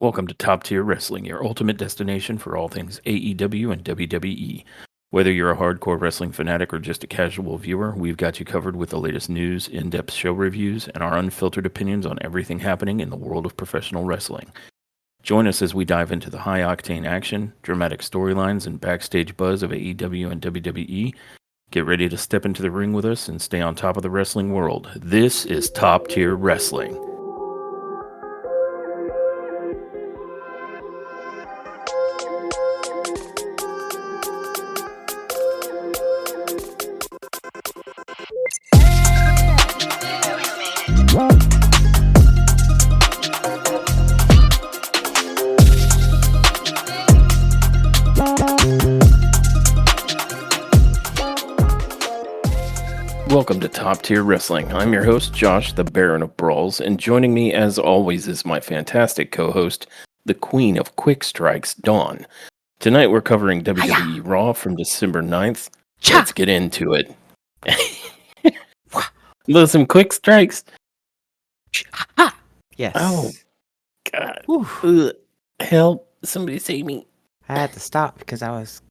Welcome to Top Tier Wrestling, your ultimate destination for all things AEW and WWE. Whether you're a hardcore wrestling fanatic or just a casual viewer, we've got you covered with the latest news, in-depth show reviews, and our unfiltered opinions on everything happening in the world of professional wrestling. Join us as we dive into the high-octane action, dramatic storylines, and backstage buzz of AEW and WWE. Get ready to step into the ring with us and stay on top of the wrestling world. This is Top Tier Wrestling. Welcome to Top Tier Wrestling. I'm your host, Josh, the Baron of Brawls, and joining me as always is my fantastic co-host, the Queen of Quick Strikes, Dawn. Tonight we're covering WWE RAW from December 9th. Let's get into it. Those some quick strikes. Yes. Oh, God. Ugh. Help. Somebody save me. I had to stop because I was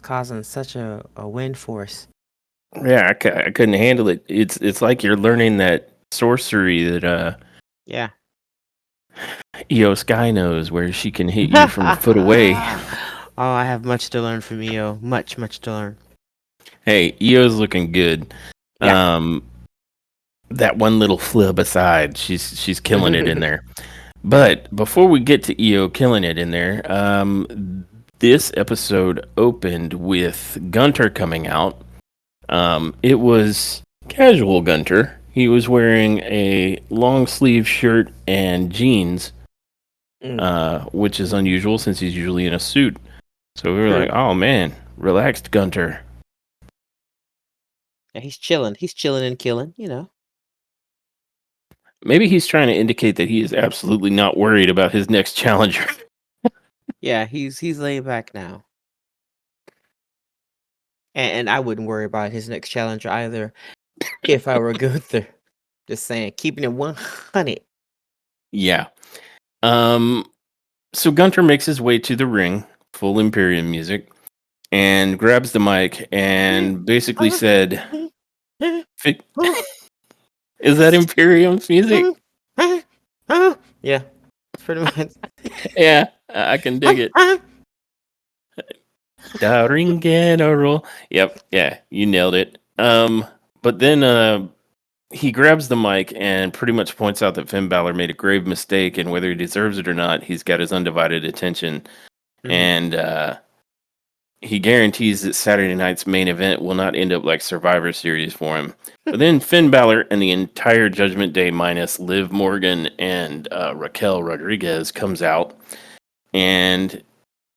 causing such a wind force. Yeah, I couldn't handle it. It's like you're learning that sorcery that Yeah. Io Sky knows, where she can hit you from a foot away. Oh, I have much to learn from Io. Much to learn. Hey, Io's looking good. Yeah. That one little flub aside, she's killing it in there. But before we get to Io killing it in there, this episode opened with Gunter coming out. It was casual Gunter. He was wearing a long sleeve shirt and jeans, which is unusual since he's usually in a suit. So we were like, oh man, relaxed Gunter. Yeah, he's chilling. He's chilling and killing, Maybe he's trying to indicate that he is absolutely not worried about his next challenger. Yeah, he's laid back now. And I wouldn't worry about his next challenger either if I were Gunther. Just saying, keeping it 100. Yeah. So Gunter makes his way to the ring, full Imperium music, and grabs the mic and basically said, is that Imperium's music? Yeah, pretty much. Yeah, I can dig it. Da ring general. Yep, yeah, you nailed it. But then he grabs the mic and pretty much points out that Finn Balor made a grave mistake, and whether he deserves it or not, he's got his undivided attention. Mhm. And he guarantees that Saturday night's main event will not end up like Survivor Series for him. But then Finn Balor and the entire Judgment Day minus Liv Morgan and Raquel Rodriguez comes out, and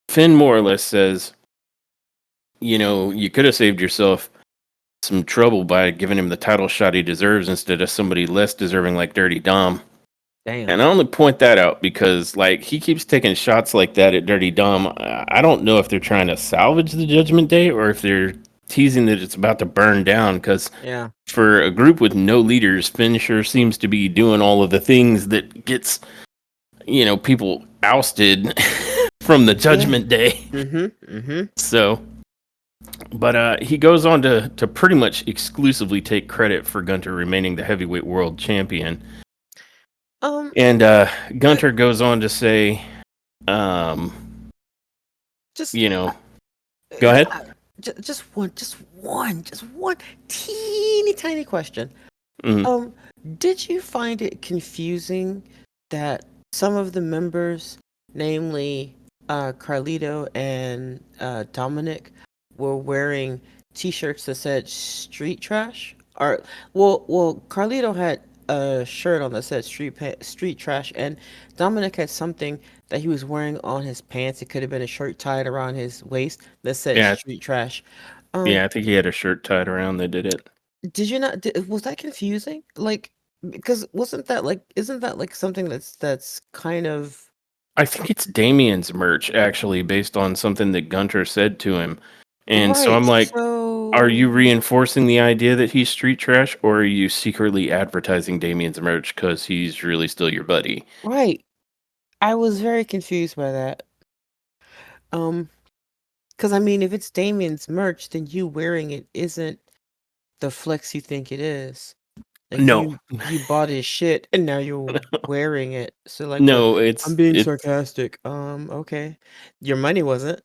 Finn more or less says, you know, you could have saved yourself some trouble by giving him the title shot he deserves instead of somebody less deserving like Dirty Dom. Damn. And I only point that out because, like, he keeps taking shots like that at Dirty Dom. I don't know if they're trying to salvage the Judgment Day or if they're teasing that it's about to burn down. Because for a group with no leaders, Finn sure seems to be doing all of the things that gets, you know, people ousted from the Judgment Day. So, but he goes on to pretty much exclusively take credit for Gunter remaining the heavyweight world champion. And Gunter goes on to say, just you know, go ahead. Just one teeny tiny question. Mm-hmm. Did you find it confusing that some of the members, namely Carlito and Dominic, were wearing T-shirts that said "Street Trash"? Or well, Carlito had a shirt on that said "Street Trash," and Dominic had something that he was wearing on his pants. It could have been a shirt tied around his waist that said "Street Trash." Yeah, I think he had a shirt tied around that did it. Did you not? Was that confusing? Like, because isn't that like something that's kind of? I think it's Damien's merch, actually, based on something that Gunter said to him. And so I'm like, are you reinforcing the idea that he's street trash, or are you secretly advertising Damien's merch because he's really still your buddy? Right. I was very confused by that. Because I mean, if it's Damien's merch, then you wearing it isn't the flex you think it is. Like No, you bought his shit and now you're wearing it. So like what? no, I'm being it's sarcastic. Okay. Your money wasn't.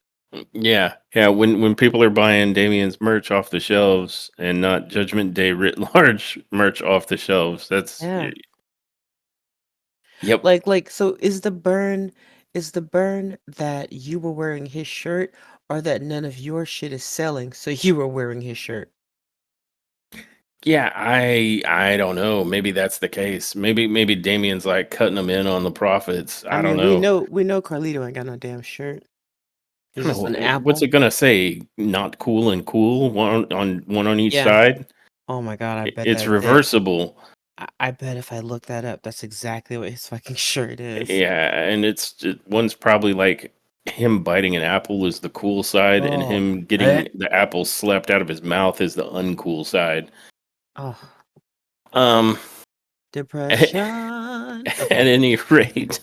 yeah. When people are buying Damien's merch off the shelves and not Judgment Day writ large merch off the shelves, that's Yeah. yep. Like so is the burn that you were wearing his shirt or that none of your shit is selling so you were wearing his shirt? Yeah, I don't know. Maybe that's the case. Maybe Damien's like cutting them in on the profits. I I don't mean, know. we know Carlito ain't got no damn shirt. I It's don't just know. an What's it apple. gonna say? Not cool and cool. One on each Yeah. side. Oh my god, I bet It's that's it. reversible. I bet if I look that up, that's exactly what his fucking shirt is. Yeah, and one's probably like him biting an apple is the cool side, and Oh. him getting the apple slapped out of his mouth is the uncool side. Oh. Um, at, Depression. at Okay. any rate,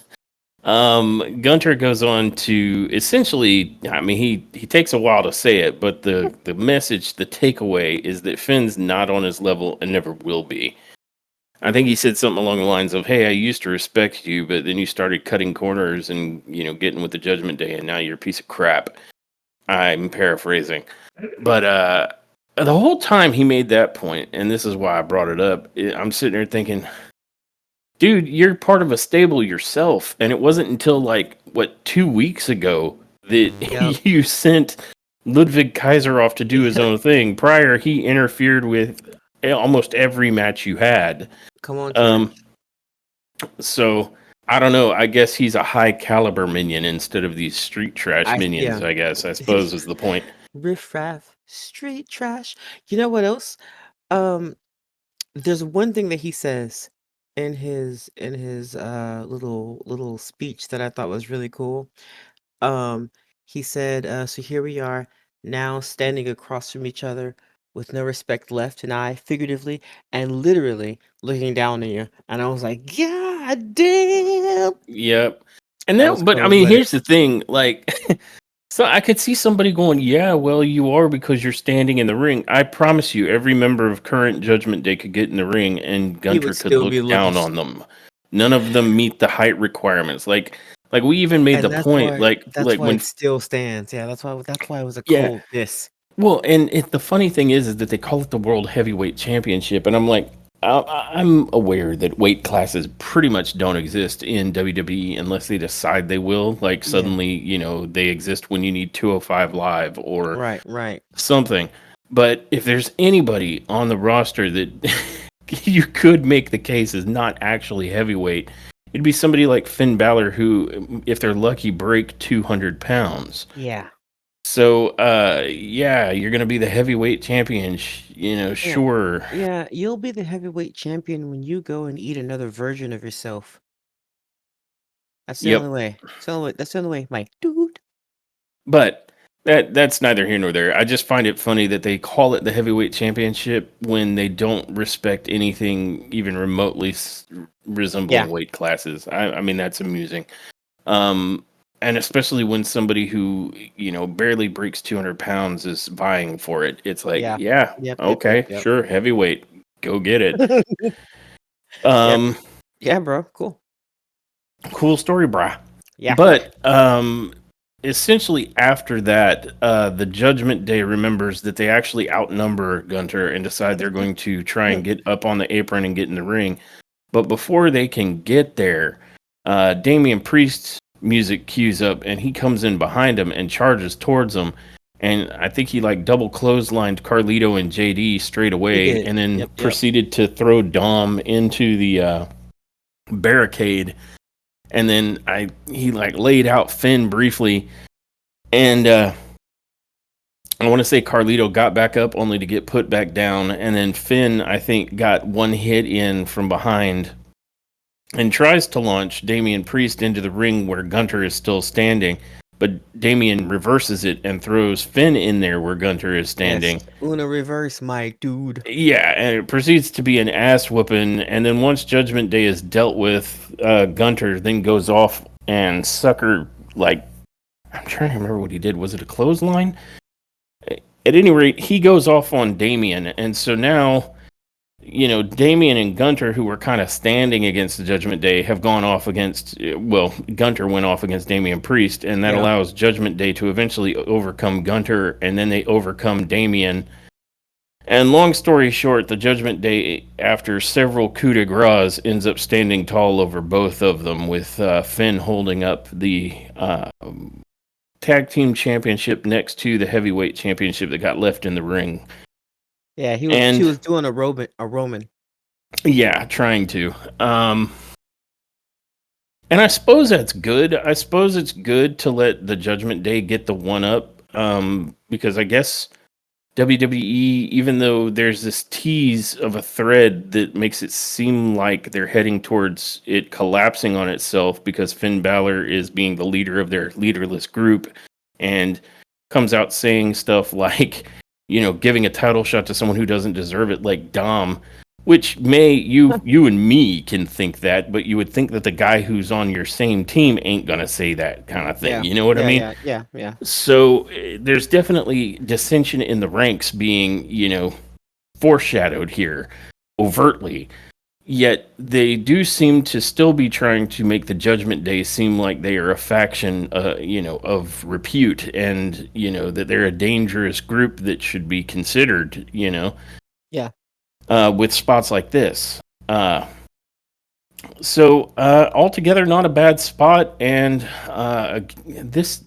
Gunter goes on to essentially, I mean, he takes a while to say it, but the message, the takeaway is that Finn's not on his level and never will be. I think he said something along the lines of, "Hey, I used to respect you, but then you started cutting corners and getting with the Judgment Day, and now you're a piece of crap." I'm paraphrasing, but the whole time he made that point, and this is why I brought it up. I'm sitting there thinking, dude, you're part of a stable yourself, and it wasn't until like what 2 weeks ago Yep. that you sent Ludwig Kaiser off to do his own thing. Prior, he interfered with almost every match you had. Come on, Trash. Um, so I don't know. I guess he's a high caliber minion instead of these street trash minions. Yeah. I guess I suppose is the point. Riff raff, street trash. You know what else? Um, there's one thing that he says in his little speech that I thought was really cool. Um, he said, so here we are now standing across from each other with no respect left, and I figuratively and literally looking down on you. And I was like, God damn. Yep. And That was then, but I cold mean, blooded. here's the thing. Like, so I could see somebody going, "Yeah, well, you are because you're standing in the ring." I promise you, every member of current Judgment Day could get in the ring, and He would Gunter could still be look looking down on them. None of them meet the height requirements. Like we even made the and point, that's like why when, it still stands. Yeah, that's why it was a yeah. cold diss. Well, and the funny thing is that they call it the World Heavyweight Championship, and I'm like, I'm aware that weight classes pretty much don't exist in WWE unless they decide they will. Like Yeah. suddenly, they exist when you need 205 live or Right. something. But if there's anybody on the roster that you could make the case is not actually heavyweight, it'd be somebody like Finn Balor, who, if they're lucky, break 200 pounds. Yeah. So, yeah, you're gonna be the heavyweight champion, Yeah. sure. Yeah, you'll be the heavyweight champion when you go and eat another version of yourself. That's the only Yep. way. That's the only way, Mike. Dude. But that's neither here nor there. I just find it funny that they call it the heavyweight championship when they don't respect anything even remotely resembling Yeah. weight classes. I mean, that's amusing. And especially when somebody who, barely breaks 200 pounds is vying for it. It's like, Yeah. yeah, okay, Yep. sure, heavyweight, go get it. Yep. Um, Yeah, bro. Cool. Cool story, brah. Yeah. But essentially after that, the Judgment Day remembers that they actually outnumber Gunter and decide they're going to try and get up on the apron and get in the ring. But before they can get there, Damian Priest's music cues up and he comes in behind him and charges towards them. And I think he like double clotheslined Carlito and JD straight away did. and then Yep. proceeded to throw Dom into the barricade. And then he like laid out Finn briefly, and I want to say Carlito got back up only to get put back down, and then Finn I think got one hit in from behind, and tries to launch Damian Priest into the ring where Gunter is still standing, but Damian reverses it and throws Finn in there where Gunter is standing. Yes. Una reverse, my dude. Yeah, and it proceeds to be an ass whooping, and then once Judgment Day is dealt with, Gunter then goes off and sucker, like, I'm trying to remember what he did. Was it a clothesline? At any rate, he goes off on Damien, and so now, Damien and Gunter, who were kind of standing against the Judgment Day, have gone off against. Well, Gunter went off against Damian Priest, and that allows Judgment Day to eventually overcome Gunter, and then they overcome Damien. And long story short, the Judgment Day, after several coup de grace, ends up standing tall over both of them, with Finn holding up the tag team championship next to the heavyweight championship that got left in the ring. Yeah, he was doing a Roman. Yeah, trying to. And I suppose that's good. I suppose it's good to let the Judgment Day get the one up, because I guess WWE, even though there's this tease of a thread that makes it seem like they're heading towards it collapsing on itself because Finn Balor is being the leader of their leaderless group and comes out saying stuff like, giving a title shot to someone who doesn't deserve it, like Dom, which you and me can think that, but you would think that the guy who's on your same team ain't gonna say that kind of thing. Yeah. You know what I mean? Yeah. So there's definitely dissension in the ranks being, foreshadowed here overtly. Yet they do seem to still be trying to make the Judgment Day seem like they are a faction, of repute, and that they're a dangerous group that should be considered. Yeah. With spots like this. So altogether, not a bad spot, and this.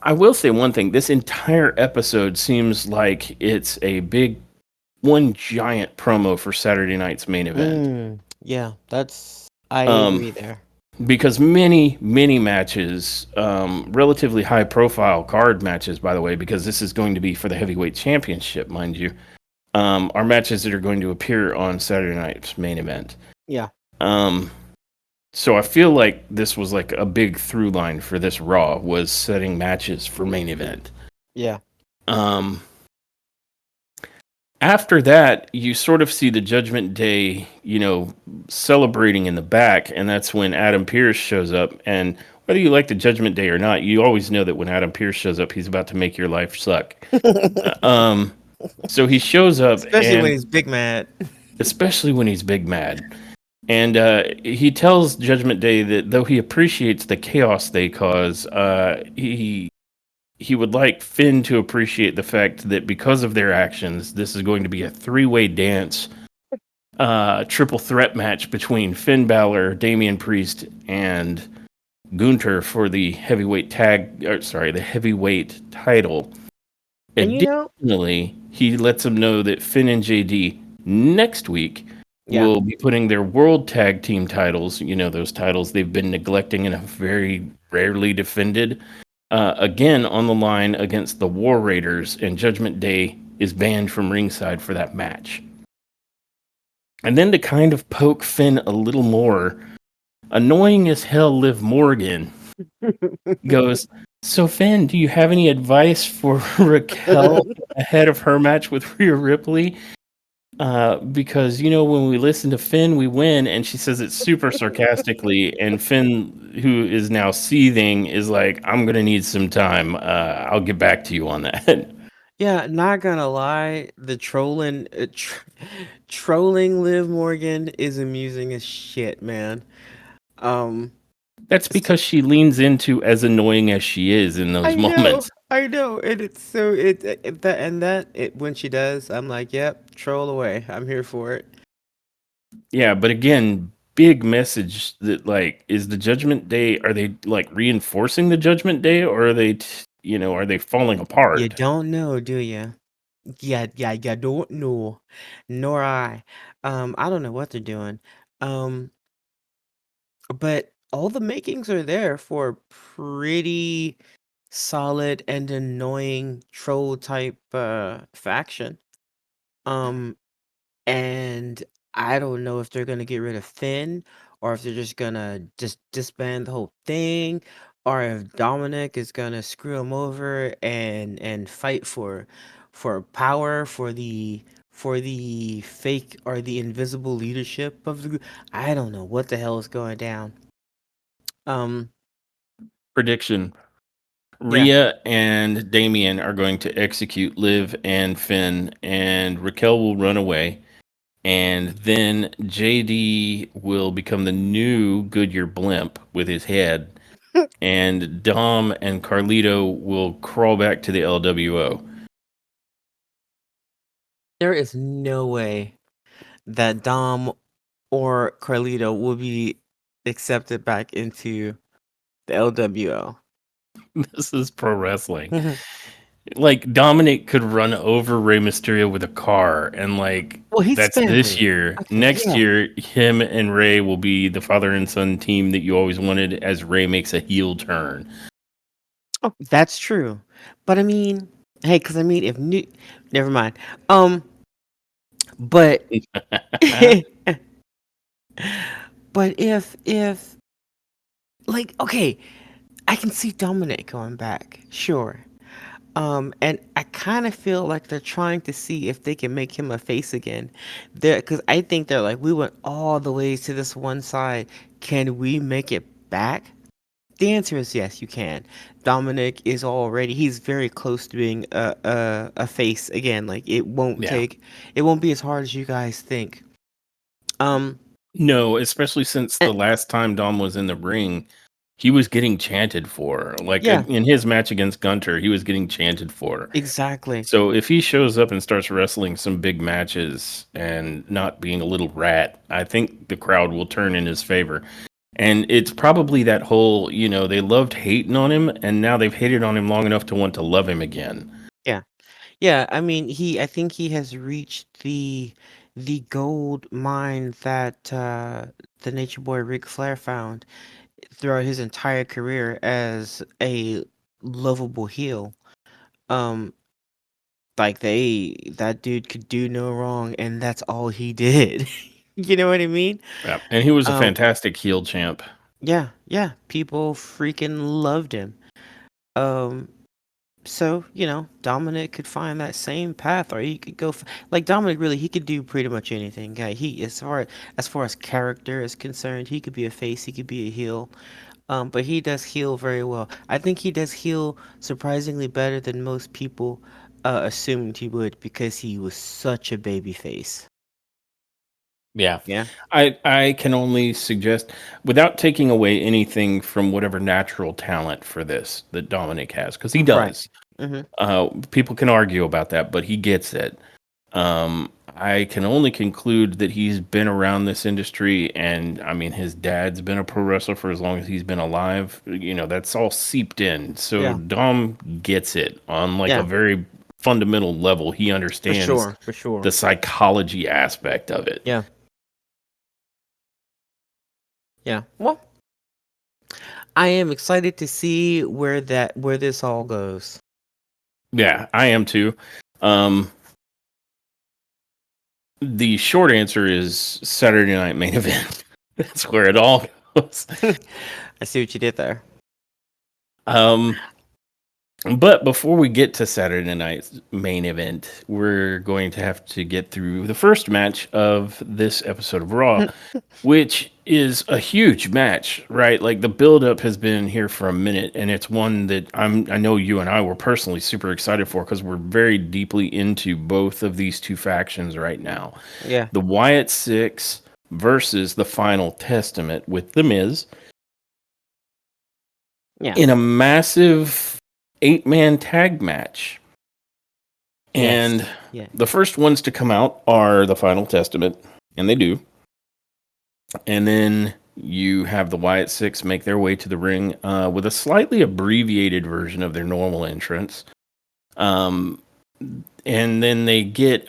I will say one thing. This entire episode seems like it's a one giant promo for Saturday night's main event. Yeah, I agree there. Because many matches, relatively high profile card matches, by the way, because this is going to be for the heavyweight championship, mind you, are matches that are going to appear on Saturday night's main event. Yeah. So I feel like this was like a big through line for this Raw, was setting matches for main event. Yeah. After that, you sort of see the Judgment Day, celebrating in the back, and that's when Adam Pearce shows up. And whether you like the Judgment Day or not, you always know that when Adam Pearce shows up, he's about to make your life suck. So he shows up, especially when he's big mad. Especially when he's big mad. And he tells Judgment Day that though he appreciates the chaos they cause, he would like Finn to appreciate the fact that because of their actions, this is going to be a three-way dance, triple threat match between Finn Balor, Damian Priest, and Gunter for the heavyweight title. And additionally, he lets them know that Finn and JD next week will be putting their world tag team titles, those titles they've been neglecting and have very rarely defended, again on the line against the War Raiders, and Judgment Day is banned from ringside for that match. And then to kind of poke Finn a little more, annoying as hell Liv Morgan goes, "So Finn, do you have any advice for Raquel ahead of her match with Rhea Ripley? Because when we listen to Finn, we win." And she says it super sarcastically, and Finn, who is now seething, is like, "I'm gonna need some time. I'll get back to you on that." Yeah, not gonna lie, the trolling Liv Morgan is amusing as shit, man. That's because she leans into as annoying as she is in those moments. I know, and it's so when she does, I'm like, yep, troll away. I'm here for it. Yeah, but again, big message that is the Judgment Day? Are they reinforcing the Judgment Day, or are they, are they falling apart? You don't know, do you? Yeah, you don't know, nor I. I don't know what they're doing. But all the makings are there for a pretty solid and annoying troll type faction. And I don't know if they're gonna get rid of Finn, or if they're just gonna just disband the whole thing, or if Dominic is gonna screw him over and fight for power, for the fake or the invisible leadership of the group. I don't know what the hell is going down. Um, Prediction: yeah. Rhea and Damien are going to execute Liv and Finn, and Raquel will run away. And then JD will become the new Goodyear blimp with his head, and Dom and Carlito will crawl back to the LWO. There is no way that Dom or Carlito will be accepted back into the LWO. This is pro wrestling. Like Dominic could run over Rey Mysterio with a car, and like Well, he's that's this family. year. Okay, Next yeah. year, him and Rey will be the father and son team that you always wanted. As Rey makes a heel turn. Oh, that's true. But I mean, hey, because I mean, if new, never mind. But but if like okay, I can see Dominic going back, sure. And I kind of feel like they're trying to see if they can make him a face again. There, because I think they're like, we went all the way to this one side. Can we make it back? The answer is yes, you can. Dominic is already, he's very close to being a face again. Like Yeah. it won't be as hard as you guys think. Um, No, especially since and, the last time Dom was in the ring, he was getting chanted for. Like yeah, in his match against Gunter, he was getting chanted for. exactly. So if he shows up and starts wrestling some big matches and not being a little rat, I think the crowd will turn in his favor. And it's probably that whole, they loved hating on him, and now they've hated on him long enough to want to love him again. Yeah. Yeah, I mean, I think he has reached the gold mine that the Nature Boy Ric Flair found throughout his entire career as a lovable heel. Um, like that dude could do no wrong, and that's all he did. You know what I mean? Yeah. And he was a Um, fantastic heel champ. yeah, yeah, people freaking loved him. Um, So, Dominic could find that same path, or he could go like Dominic. Really, he could do pretty much anything. Yeah, he as far as character is concerned, he could be a face, he could be a heel. But he does heal very well. I think he does heal surprisingly better than most people assumed he would because he was such a baby face. Yeah. Yeah, I can only suggest, without taking away anything from whatever natural talent for this that Dominic has, because he right. does. Mm-hmm. People can argue about that, but he gets it. I can only conclude that he's been around this industry, and I mean, his dad's been a pro wrestler for as long as he's been alive. That's all seeped in. So Yeah, Dom gets it on like a yeah, very fundamental level. He for understands sure, for sure. the psychology aspect of it. Yeah, yeah. Well, I am excited to see where this all goes. Yeah, I am too. Um, the short answer is Saturday Night Main Event. That's where it all goes. I see what you did there. Um, but before we get to Saturday Night's Main Event, we're going to have to get through the first match of this episode of Raw, which is a huge match, right? Like the buildup has been here for a minute, and it's one that I know you and I were personally super excited for because we're very deeply into both of these two factions right now. Yeah, The Wyatt Six versus the Final Testament with The Miz yeah, in a massive 8-man tag match. yes, And yeah, the first ones to come out are the Final Testament, and they do. And then you have the Wyatt Six make their way to the ring with a slightly abbreviated version of their normal entrance. Um, and then they get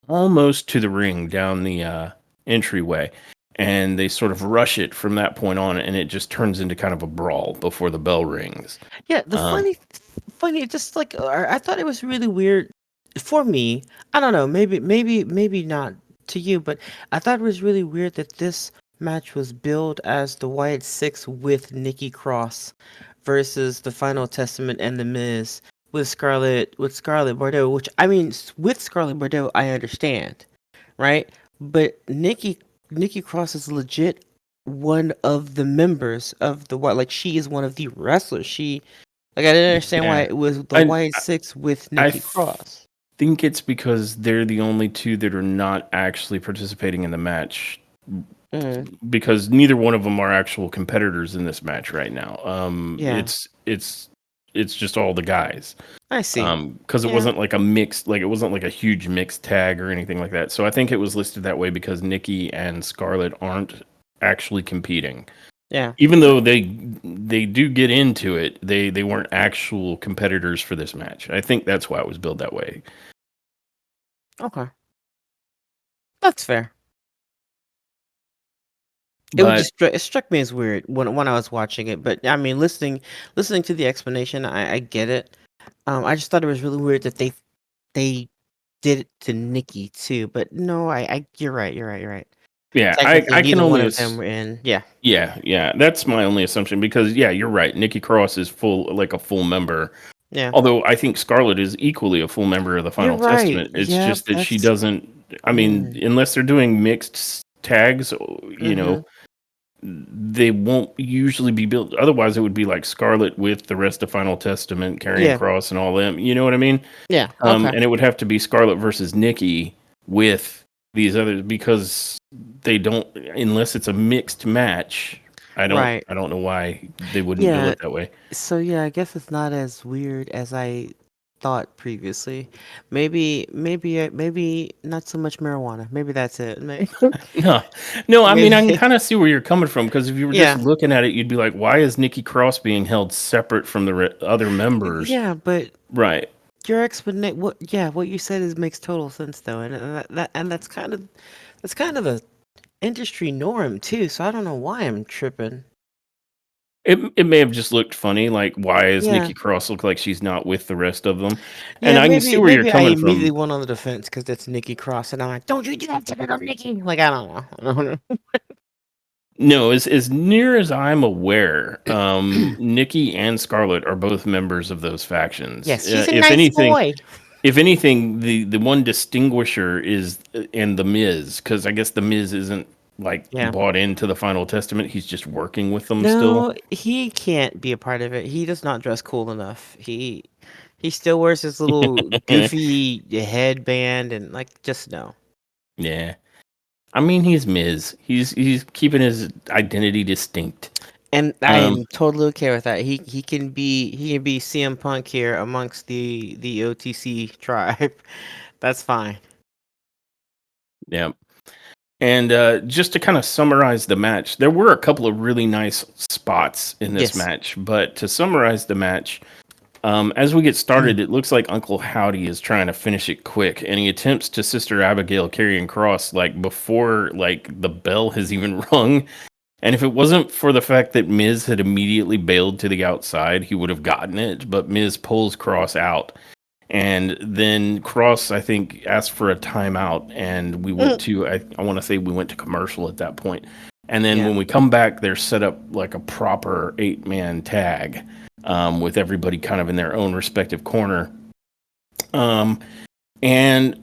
almost to the ring down the entryway, and they sort of rush it from that point on, and it just turns into kind of a brawl before the bell rings. yeah. The Um, funny, just like I thought it was really weird for me. I don't know, maybe not to you, but I thought it was really weird that this match was billed as the Wyatt Six with Nikki Cross versus the Final Testament and the Miz with Scarlett Bordeaux. Which I mean, with Scarlett Bordeaux, I understand, right? But Nikki Cross is legit one of the members of the white. Like she is one of the wrestlers. Like I didn't understand why Yeah. it was the I White Six with I Nikki Cross. think it's because they're the only two that are not actually participating in the match, Mm, because neither one of them are actual competitors in this match right now. yeah, It's just all the guys. I see. Because it Yeah, wasn't like a mixed, like it wasn't like a huge mixed tag or anything like that. So I think it was listed that way because Nikki and Scarlett aren't actually competing. yeah. Even though they do get into it, they weren't actual competitors for this match. I think that's why it was billed that way. Okay, that's fair. But It struck me as weird when I was watching it, but I mean, listening to the explanation, I get it. I just thought it was really weird that they did it to Nikki too. But no, you're right, you're right. yeah, Technically, I can neither one only of them were in. Yeah, yeah, that's my only assumption because yeah, you're right. Nikki Cross is like a full member. yeah. Although I think Scarlett is equally a full member of the You're Final right. Testament. It's Yeah, just that she that's. doesn't. I mean, Mm, unless they're doing mixed tags, mm-hmm. they won't usually be built. Otherwise, it would be like Scarlett with the rest of Final Testament, carrying Yeah, Cross and all them. You know what I mean? yeah. Okay. And it would have to be Scarlett versus Nikki with these others because they don't, unless it's a mixed match. Right. I don't know why they wouldn't bill Yeah. it that way. So yeah, I guess it's not as weird as I thought previously. Maybe not so much marijuana. Maybe that's it. No, no. I mean, I can Maybe. kind of see where you're coming from because if you were just Yeah. looking at it, you'd be like, "Why is Nikki Cross being held separate from the other members?" Yeah, but Right. your explanation, what you said is makes total sense though, and that's kind of a industry norm too. So I don't know why I'm tripping. It may have just looked funny. Like, why does Yeah, Nikki Cross look like she's not with the rest of them? And yeah. I can see where you're Maybe I coming immediately from. went on the defense because that's Nikki Cross, and I'm like, don't you do that to little Nikki? Like I don't know. I don't know. No, as near as I'm aware, Nikki and Scarlett are both members of those factions. Yes, he's a nice boy. If anything, the one distinguisher is and the Miz, because I guess the Miz isn't like Yeah. bought into the Final Testament. He's just working with them still. No, he can't be a part of it. He does not dress cool enough. He still wears his little goofy headband and like just no. Yeah, I mean he's Miz. He's keeping his identity distinct. And I Um, am totally okay with that. He can be CM Punk here amongst the OTC tribe. That's fine. yeah. And just to kind of summarize the match, there were a couple of really nice spots in this Yes. match. But to summarize the match, as we get started, it looks like Uncle Howdy is trying to finish it quick, and he attempts to Sister Abigail carrying cross like before like the bell has even rung. And if it wasn't for the fact that Miz had immediately bailed to the outside, he would have gotten it. But Miz pulls Cross out. And then Cross, I think, asked for a timeout, and we went to, I want to say we went to commercial at that point. And then Yeah. when we come back, they're set up like a proper 8-man tag with everybody kind of in their own respective corner. And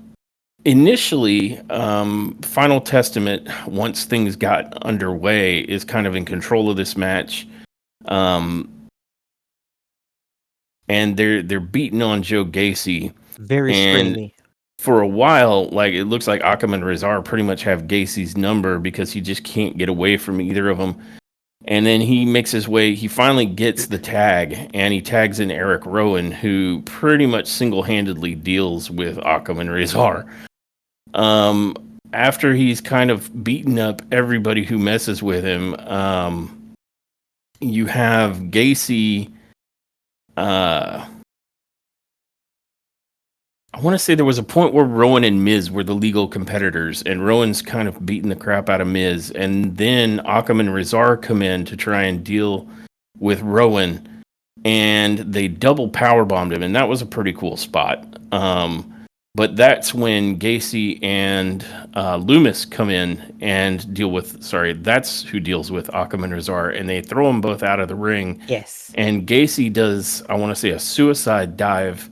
initially, Final Testament, once things got underway, is kind of in control of this match. Um, and they're beating on Joe Gacy. Very And screamy. for a while, like it looks like Akam and Rizar pretty much have Gacy's number because he just can't get away from either of them. And then he makes his way, he finally gets the tag, and he tags in Eric Rowan, who pretty much single-handedly deals with Akam and Rizar. After he's kind of beaten up everybody who messes with him, you have Gacy. I want to say there was a point where Rowan and Miz were the legal competitors, and Rowan's kind of beating the crap out of Miz, and then Akam and Rizar come in to try and deal with Rowan, and they double powerbombed him, and that was a pretty cool spot. But that's when Gacy and Loomis come in and deal with. Sorry, that's who deals with Akam and Rizar, and they throw them both out of the ring. Yes. And Gacy does, I want to say, a suicide dive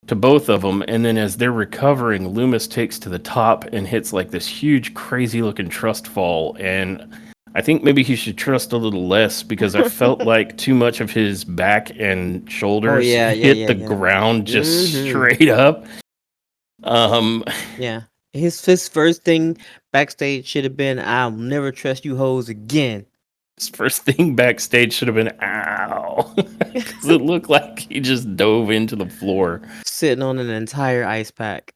to both of them, and then as they're recovering, Loomis takes to the top and hits like this huge, crazy-looking trust fall. And I think maybe he should trust a little less because I felt like too much of his back and Oh shoulders yeah, yeah, hit yeah, the yeah. ground just Mm-hmm. straight up. Um, Yeah. His first thing backstage should have been, "I'll never trust you hoes again." his first thing backstage should have been ow, because it looked like he just dove into the floor. Sitting on an entire ice pack,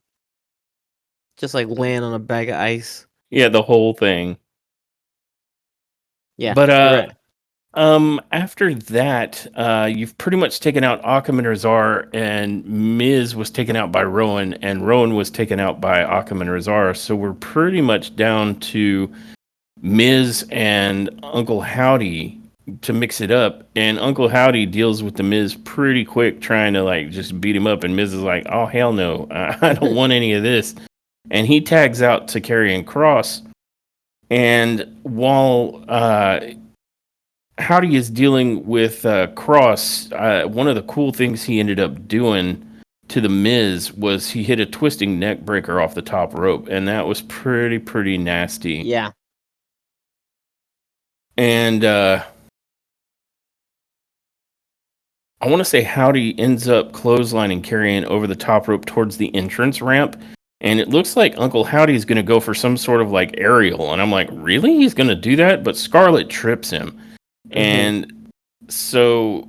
just like laying on a bag of ice. Yeah, the whole thing. Yeah, But you're right. after that, you've pretty much taken out Akam and Razar, and Miz was taken out by Rowan, and Rowan was taken out by Akam and Razar. So we're pretty much down to Miz and Uncle Howdy to mix it up. And Uncle Howdy deals with the Miz pretty quick, trying to like just beat him up. And Miz is like, "Oh hell no, I don't want any of this." And he tags out to Karrion Cross. And while Howdy is dealing with Cross, one of the cool things he ended up doing to the Miz was he hit a twisting neck breaker off the top rope, and that was pretty nasty. Yeah. And I want to say Howdy ends up clotheslining Karrion over the top rope towards the entrance ramp. And it looks like Uncle Howdy is going to go for some sort of like aerial. And I'm like, really? He's going to do that? But Scarlett trips him. And so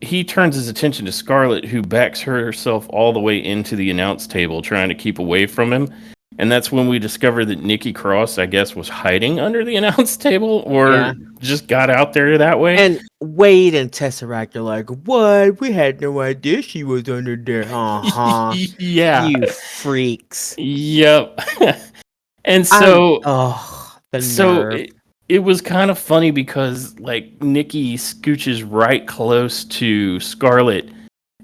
he turns his attention to Scarlett, who backs herself all the way into the announce table, trying to keep away from him. And that's when we discover that Nikki Cross, I guess, was hiding under the announce table or just got out there that way. And Wade and Tesseract are like, "What? We had no idea she was under there." Uh-huh. Yeah. You freaks. Yep. And so the nerve. it was kind of funny because like Nikki scooches right close to Scarlett,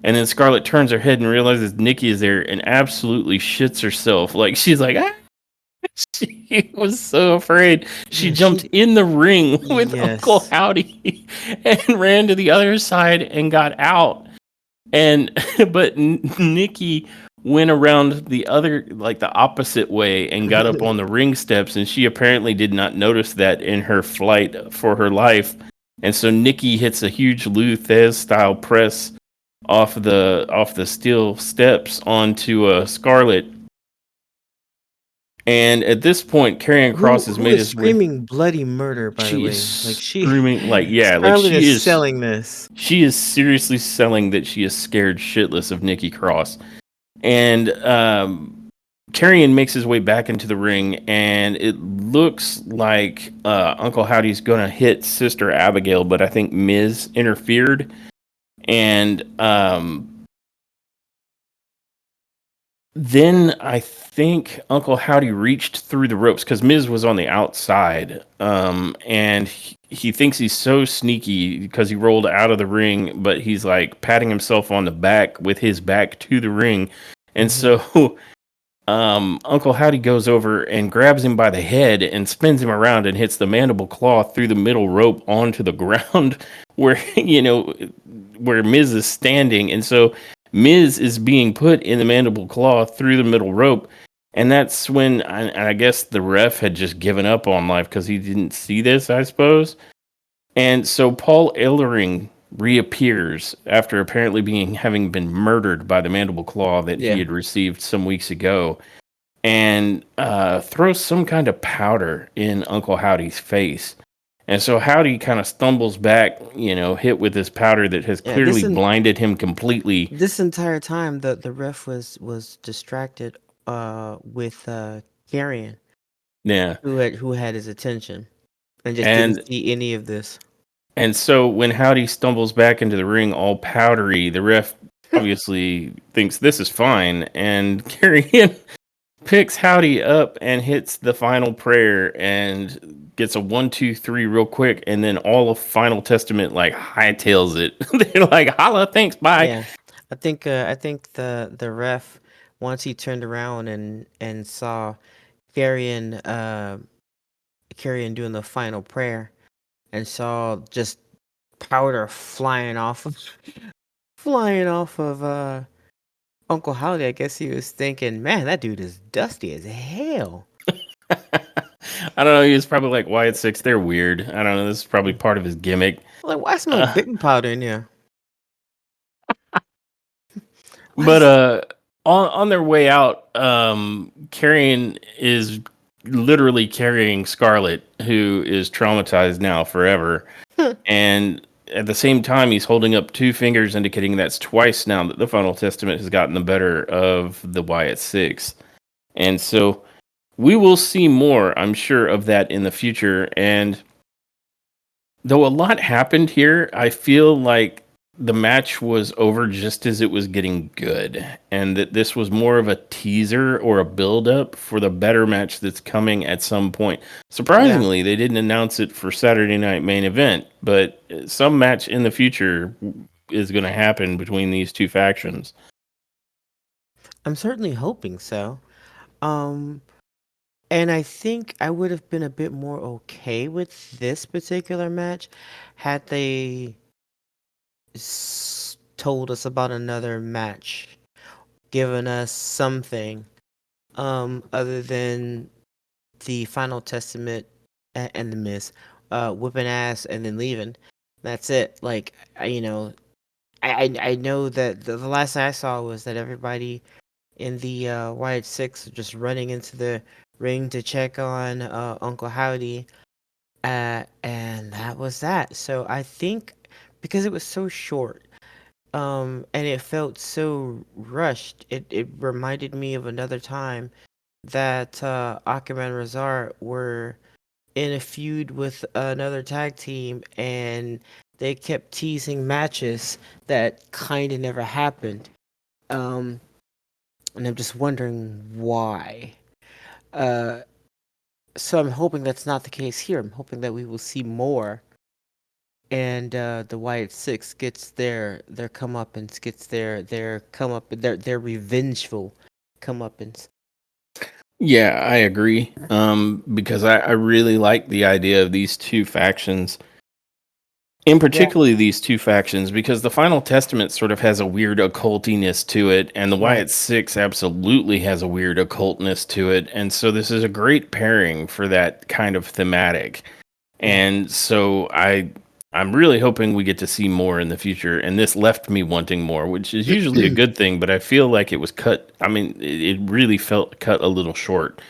and then Scarlett turns her head and realizes Nikki is there and absolutely shits herself. Like she's like, ah! She was so afraid. She jumped in the ring with Uncle Howdy and ran to the other side and got out. And but Nikki went around the other, like the opposite way, and got up on the ring steps, and she apparently did not notice that in her flight for her life. And so Nikki hits a huge Lou Thez style press off the steel steps onto Scarlett. And at this point, Karrion Cross has made his screaming bloody murder. By the way, like screaming, like yeah, Scarlett like she is selling this. She is seriously selling that she is scared shitless of Nikki Cross. And Karrion makes his way back into the ring, and it looks like Uncle Howdy's gonna hit Sister Abigail, but I think Miz interfered, and then I think Uncle Howdy reached through the ropes because Miz was on the outside, and he thinks he's so sneaky because he rolled out of the ring, but he's like patting himself on the back with his back to the ring, and so Uncle Howdy goes over and grabs him by the head and spins him around and hits the mandible claw through the middle rope onto the ground where where Miz is standing, and so Miz is being put in the mandible claw through the middle rope. And that's when I guess the ref had just given up on life because he didn't see this, I suppose. And so Paul Ellering reappears after apparently having been murdered by the mandible claw that he had received some weeks ago, and throws some kind of powder in Uncle Howdy's face. And so Howdy kind of stumbles back, hit with this powder that has clearly blinded him completely. This entire time, the ref was distracted with Karrion. Yeah. Who had his attention and just didn't see any of this. And so when Howdy stumbles back into the ring all powdery, the ref obviously thinks this is fine, and Karrion picks Howdy up and hits the final prayer and gets a 1, 2, 3 real quick, and then all of Final Testament like hightails it. They're like, "Holla, thanks, bye." Yeah, I think the ref, once he turned around and saw Karrion doing the final prayer and saw just powder flying off of Uncle Howdy, I guess he was thinking, man, that dude is dusty as hell. I don't know. He was probably like Wyatt Six. They're weird. I don't know. This is probably part of his gimmick. Like, why smell Uh, baking powder in here? Why but is on their way out, Carrion is literally carrying Scarlet, who is traumatized now forever, and at the same time, he's holding up two fingers, indicating that's twice now that the Final Testament has gotten the better of the Wyatt Six, and so we will see more, I'm sure, of that in the future. And though a lot happened here, I feel like the match was over just as it was getting good, and that this was more of a teaser or a build up for the better match that's coming at some point. Yeah, Surprisingly, they didn't announce it for Saturday Night Main Event, but some match in the future is going to happen between these two factions. I'm certainly hoping so. Um, and I think I would have been a bit more okay with this particular match had they told us about another match, given us something other than the Final Testament and the Miz whipping ass and then leaving. That's it. Like I know that the last I saw was that everybody in the Wyatt Six are just running into the ring to check on Uncle Howdy, and that was that. So I think because it was so short, and it felt so rushed, it reminded me of another time that Akam and Razar were in a feud with another tag team, and they kept teasing matches that kind of never happened. Um, and I'm just wondering why. Uh, so I'm hoping that's not the case here. I'm hoping that we will see more, and the Wyatt Six gets their comeuppance, gets their come up their revengeful comeuppance. Yeah, I agree. Because I really like the idea of these two factions, in Yeah, particularly these two factions, because the Final Testament sort of has a weird occultiness to it, and the right. Wyatt Six absolutely has a weird occultness to it, and so this is a great pairing for that kind of thematic. Yeah, And so I'm really hoping we get to see more in the future, and this left me wanting more, which is usually a good thing, but I feel like it was cut. I mean, it really felt cut a little short.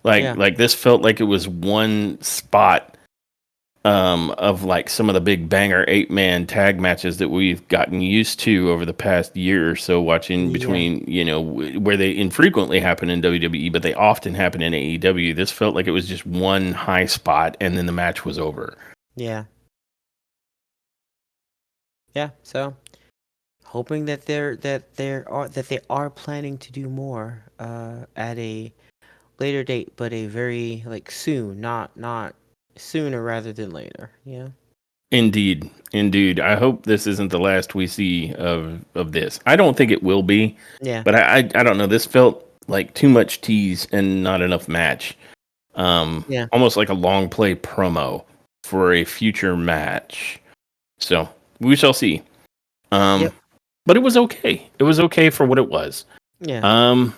Like yeah, this felt like it was one spot of like some of the big banger 8-man tag matches that we've gotten used to over the past year or so, watching yeah, between, where they infrequently happen in WWE, but they often happen in AEW. This felt like it was just one high spot and then the match was over. yeah, yeah. So hoping that they are planning to do more at a later date, but a very like soon, not sooner rather than later. Yeah, Indeed, indeed. I hope this isn't the last we see of this. I don't think it will be, yeah, but I don't know. This felt like too much tease and not enough match. yeah. Almost like a long play promo for a future match. So we shall see. Um, Yep. but it was okay. It was okay for what it was. Yeah. Um,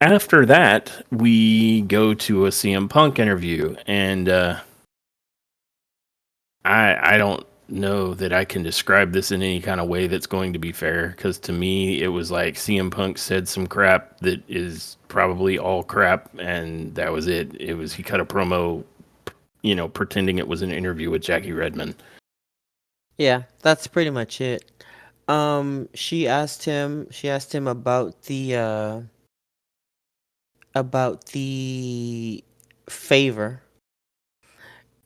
After that, we go to a CM Punk interview, and I don't know that I can describe this in any kind of way that's going to be fair, because to me it was like CM Punk said some crap that is probably all crap, and that was it. It was he cut a promo, pretending it was an interview with Jackie Redmond. Yeah, that's pretty much it. She asked him about the favor,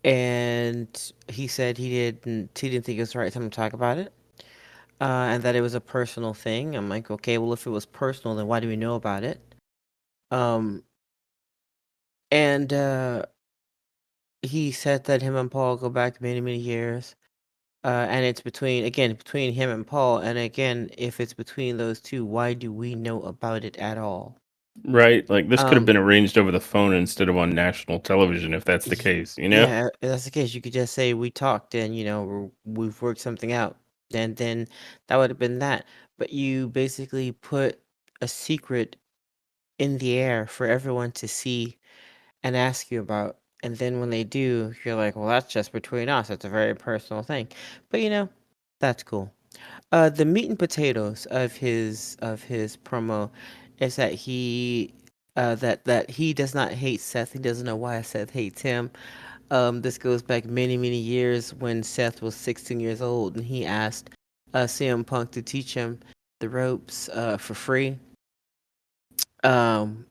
and he said he didn't think it was the right time to talk about it. And that it was a personal thing. I'm like, okay, well, if it was personal, then why do we know about it? Um, and he said that him and Paul go back many, many years. And it's between him and Paul. And again, if it's between those two, why do we know about it at all? Right? Like this could have Um, been arranged over the phone instead of on national television if that's the case, you know? yeah, if that's the case, you could just say we talked and we've worked something out. Then that would have been that. But you basically put a secret in the air for everyone to see, and ask you about. And then when they do, you're like, well, that's just between us. It's a very personal thing. But that's cool. The meat and potatoes of his promo is that he does not hate Seth. He doesn't know why Seth hates him. This goes back many many years when Seth was 16 years old and he asked CM Punk to teach him the ropes for free. And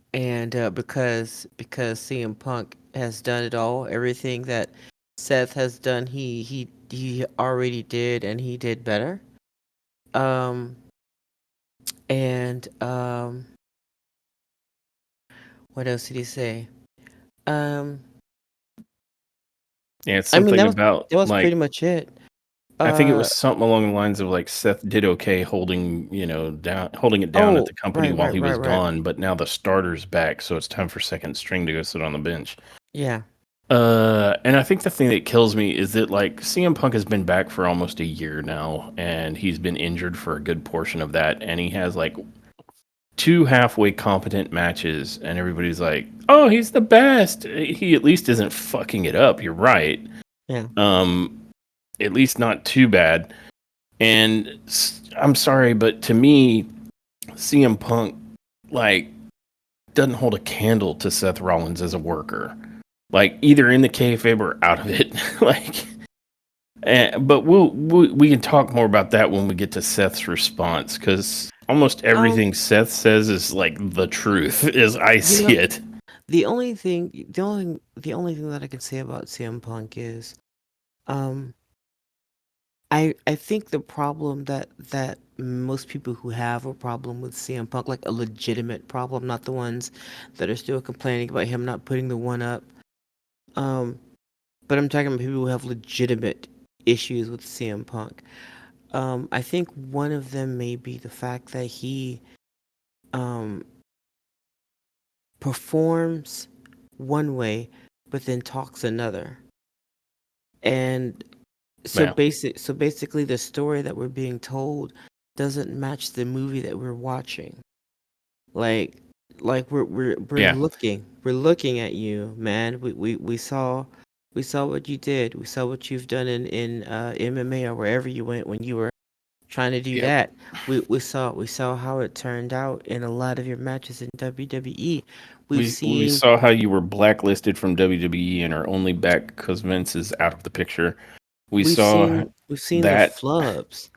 because CM Punk has done it all, everything that Seth has done, he already did, and he did better. Um, and what else did he say? Um, Yeah, it's I mean something about that was like pretty much it. I think it Uh, was something along the lines of like Seth did okay holding it down at oh, the company right, while right, he right, was right. gone, but now the starter's back, so it's time for second string to go sit on the bench. Yeah, And I think the thing that kills me is that like CM Punk has been back for almost a year now, and he's been injured for a good portion of that, and he has like two halfway competent matches, and everybody's like, "Oh, he's the best." He at least isn't fucking it up. You're right. yeah. Um, at least not too bad. And I'm sorry, but to me, CM Punk like doesn't hold a candle to Seth Rollins as a worker. Like either in the kayfabe or out of it. like, but we can talk more about that when we get to Seth's response because almost Um, everything Seth says is like the truth, as I you see know, it. the only thing that I can say about CM Punk is, um, I think the problem that most people who have a problem with CM Punk, like a legitimate problem, not the ones that are still complaining about him not putting the one up, um, but I'm talking about people who have legitimate issues with CM Punk. I think one of them may be the fact that he um performs one way, but then talks another. And Yeah, so basically the story that we're being told doesn't match the movie that we're watching. Like like we're yeah, looking at you, man. We saw what you did. We saw what you've done in MMA or wherever you went when you were trying to do yep. that. We saw how it turned out in a lot of your matches in WWE. We've We seen saw how you were blacklisted from WWE and are only back because Vince is out of the picture. We we've saw seen we've seen the that flubs,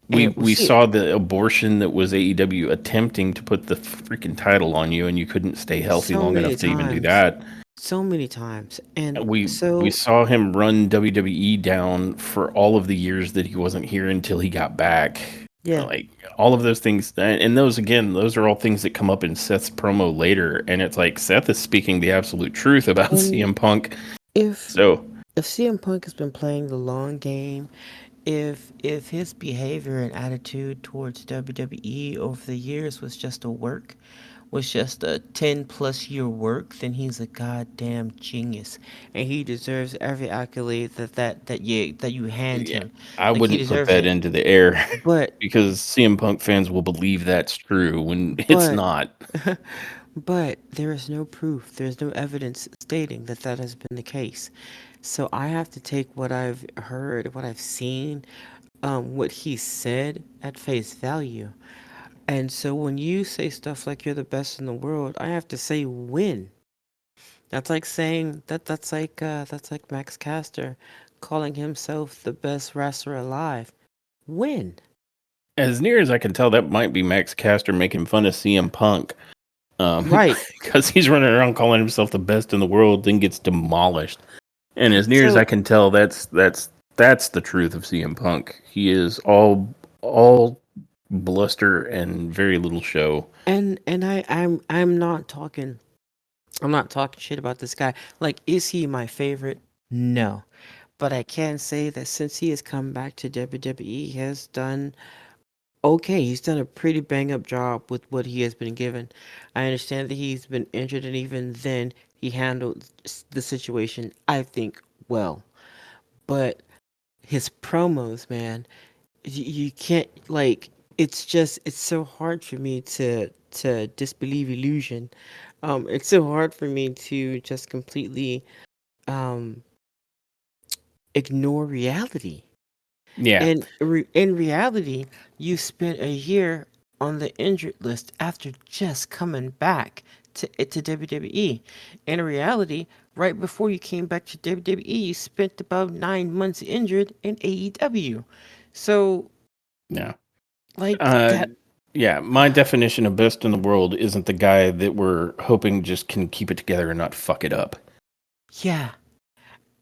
we and we've we seen saw the abortion that was AEW attempting to put the freaking title on you, and you couldn't stay healthy so long many enough to even do times, that. so many times, and We so saw him run WWE down for all of the years that he wasn't here until he got back. yeah, Like all of those things, and those again, those are all things that come up in Seth's promo later, and it's like Seth is speaking the absolute truth about and CM Punk. if So if CM Punk has been playing the long game, if his behavior and attitude towards WWE over the years was just a 10 plus year work, then he's a goddamn genius, and he deserves every accolade that you hand yeah, him. I Like, he wouldn't put deserves that it. into the air But because CM Punk fans will believe that's true when it's but not. but there is no proof. There's no evidence stating that that has been the case. So I have to take what I've heard, what I've seen, what he said at face value. And so when you say stuff like you're the best in the world, I have to say when. That's like saying that's like Max Caster calling himself the best wrestler alive. When? As near as I can tell, that might be Max Caster making fun of CM Punk. Right. Because he's running around calling himself the best in the world, then gets demolished. And as near as I So can tell, that's the truth of CM Punk. He is all bluster and very little show. and I'm not talking shit about this guy. Like, is he my favorite? No. But I can say that since he has come back to WWE, he has done okay. He's done a pretty bang up job with what he has been given. I understand that he's been injured, and even then, he handled the situation, I think, well. But his promos, man, you can't, like, it's so hard for me to disbelieve illusion. It's so hard for me to just completely um ignore reality. Yeah. And in reality, you spent a year on the injured list after just coming back to WWE. In reality, right before you came back to WWE, you spent about 9 months injured in AEW. So, Yeah. like Uh, that, yeah. My definition of best in the world isn't the guy that we're hoping just can keep it together and not fuck it up. yeah,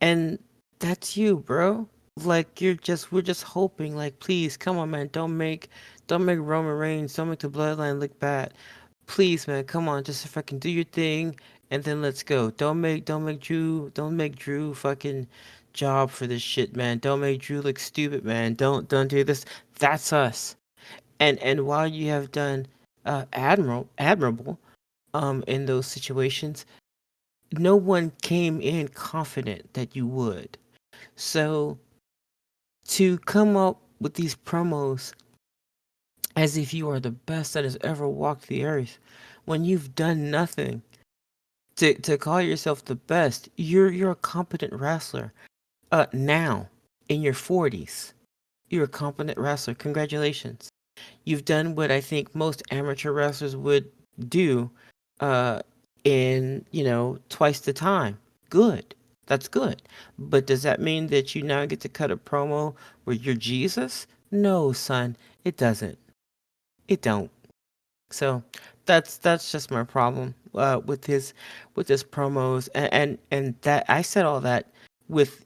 and that's you, bro. Like we're just hoping. Like, please, come on, man, don't make Roman Reigns, don't make the Bloodline look bad. Please, man, come on, just fucking do your thing, and then let's go. Don't make Drew fucking job for this shit, man. Don't make Drew look stupid, man. Don't do this. That's us. And while you have done admirable in those situations, no one came in confident that you would. So to come up with these promos as if you are the best that has ever walked the earth when you've done nothing to call yourself the best, you're a competent wrestler. Now in your 40s, you're a competent wrestler. Congratulations. You've done what I think most amateur wrestlers would do uh in, twice the time. Good. That's good. But does that mean that you now get to cut a promo where you're Jesus? No, son. It doesn't. It don't. So that's just my problem with his promos, and that I said all that with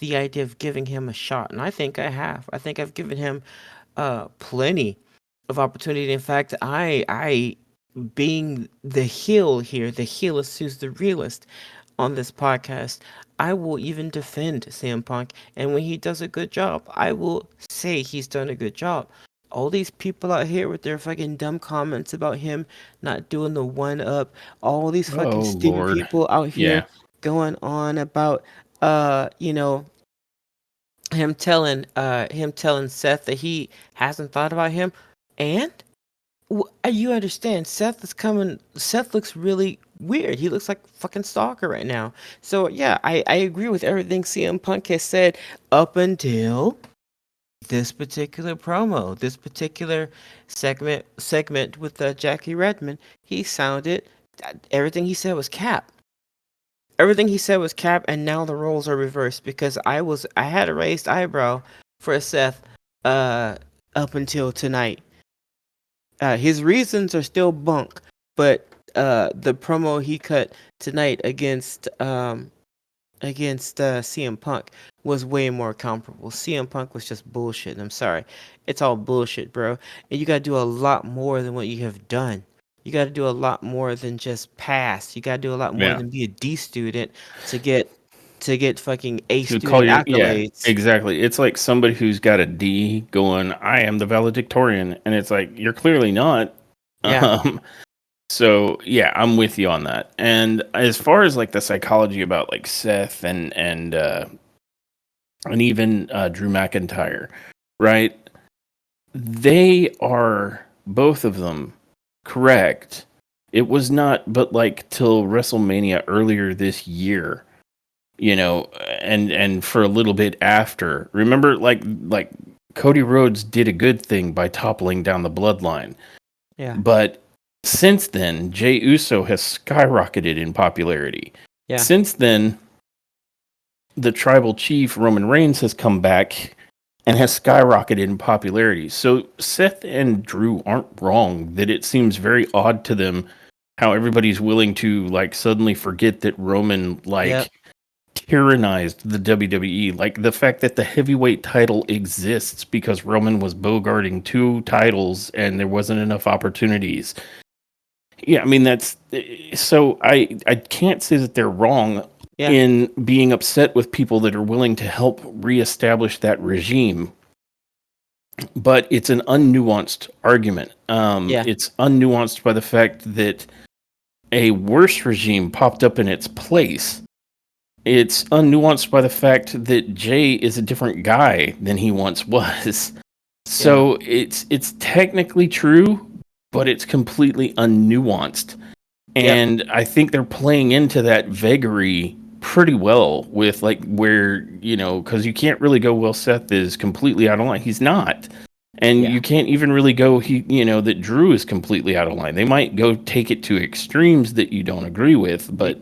the idea of giving him a shot, and I think I have. I think I've given him plenty of opportunity. In fact, I being the heel here, the heelist who's the realist on this podcast, I will even defend CM Punk, and when he does a good job, I will say he's done a good job. All these people out here with their fucking dumb comments about him not doing the one up, all these fucking Oh stupid Lord. people out here Yeah. going on about uh, you know, him telling Seth that he hasn't thought about him, and you understand Seth is coming. Seth looks really weird. He looks like fucking stalker right now. So yeah, I agree with everything CM Punk has said up until this particular promo, this particular segment with Jackie Redmond. He sounded everything he said was cap. Everything he said was cap, and now the roles are reversed because I had a raised eyebrow for Seth uh up until tonight. His reasons are still bunk, but the promo he cut tonight against CM Punk was way more comparable. CM Punk was just bullshit. I'm sorry, it's all bullshit, bro. And you gotta do a lot more than what you have done. You gotta do a lot more than just pass. You gotta do a lot more Yeah. than be a D student to get fucking A To call student your yeah, accolades. exactly. It's like somebody who's got a D going, I am the valedictorian, and it's like you're clearly not. Yeah, Um so yeah, I'm with you on that. And as far as like the psychology about like Seth and even Drew McIntyre, right? They are both of them correct. It was not but like till WrestleMania earlier this year, and for a little bit after. Remember, like Cody Rhodes did a good thing by toppling down the bloodline, yeah, but since then, Jey Uso has skyrocketed in popularity. yeah, Since then, the tribal chief Roman Reigns has come back and has skyrocketed in popularity. So Seth and Drew aren't wrong that it seems very odd to them how everybody's willing to like suddenly forget that Roman yep, like tyrannized the WWE. Like the fact that the heavyweight title exists because Roman was bogarting two titles and there wasn't enough opportunities. Yeah, I mean that's so I can't say that they're wrong yeah, in being upset with people that are willing to help reestablish that regime, but it's an unnuanced argument. yeah, It's unnuanced by the fact that a worse regime popped up in its place. It's unnuanced by the fact that Jay is a different guy than he once was. yeah, So it's technically true, but it's completely unnuanced. And I think they're playing into that vagary pretty well with like where, because you can't really go, well, Seth is completely out of line. He's not. And you can't even really go, that Drew is completely out of line. They might go take it to extremes that you don't agree with, but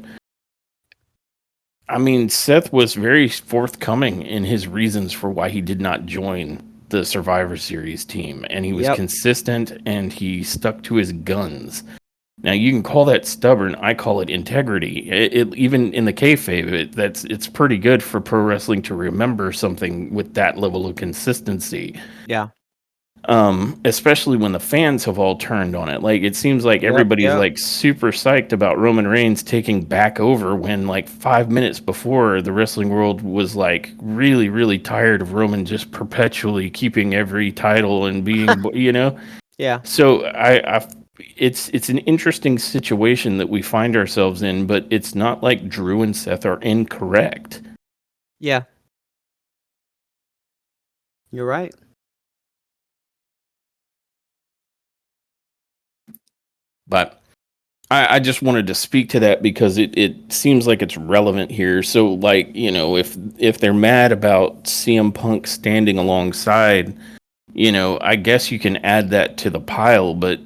I mean, Seth was very forthcoming in his reasons for why he did not join the Survivor Series team. And he was consistent and he stuck to his guns. Now you can call that stubborn. I call it integrity. Even in the kayfabe, it's pretty good for pro wrestling to remember something with that level of consistency. Yeah. Especially when the fans have all turned on it. Like it seems like everybody's like super psyched about Roman Reigns taking back over when like 5 minutes before the wrestling world was like really, really tired of Roman just perpetually keeping every title and being, Yeah. So it's an interesting situation that we find ourselves in, but it's not like Drew and Seth are incorrect. Yeah. You're right. But I just wanted to speak to that because it seems like it's relevant here. So, like, if they're mad about CM Punk standing alongside, I guess you can add that to the pile. But,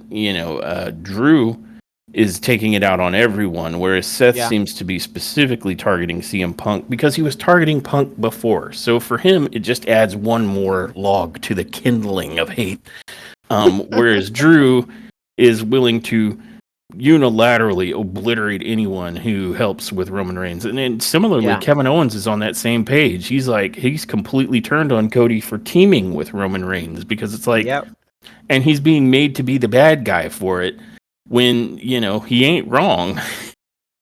Drew is taking it out on everyone, whereas Seth seems to be specifically targeting CM Punk because he was targeting Punk before. So for him, it just adds one more log to the kindling of hate. Whereas Drew is willing to unilaterally obliterate anyone who helps with Roman Reigns. And then similarly, Kevin Owens is on that same page. He's completely turned on Cody for teaming with Roman Reigns because it's like, and he's being made to be the bad guy for it when, he ain't wrong.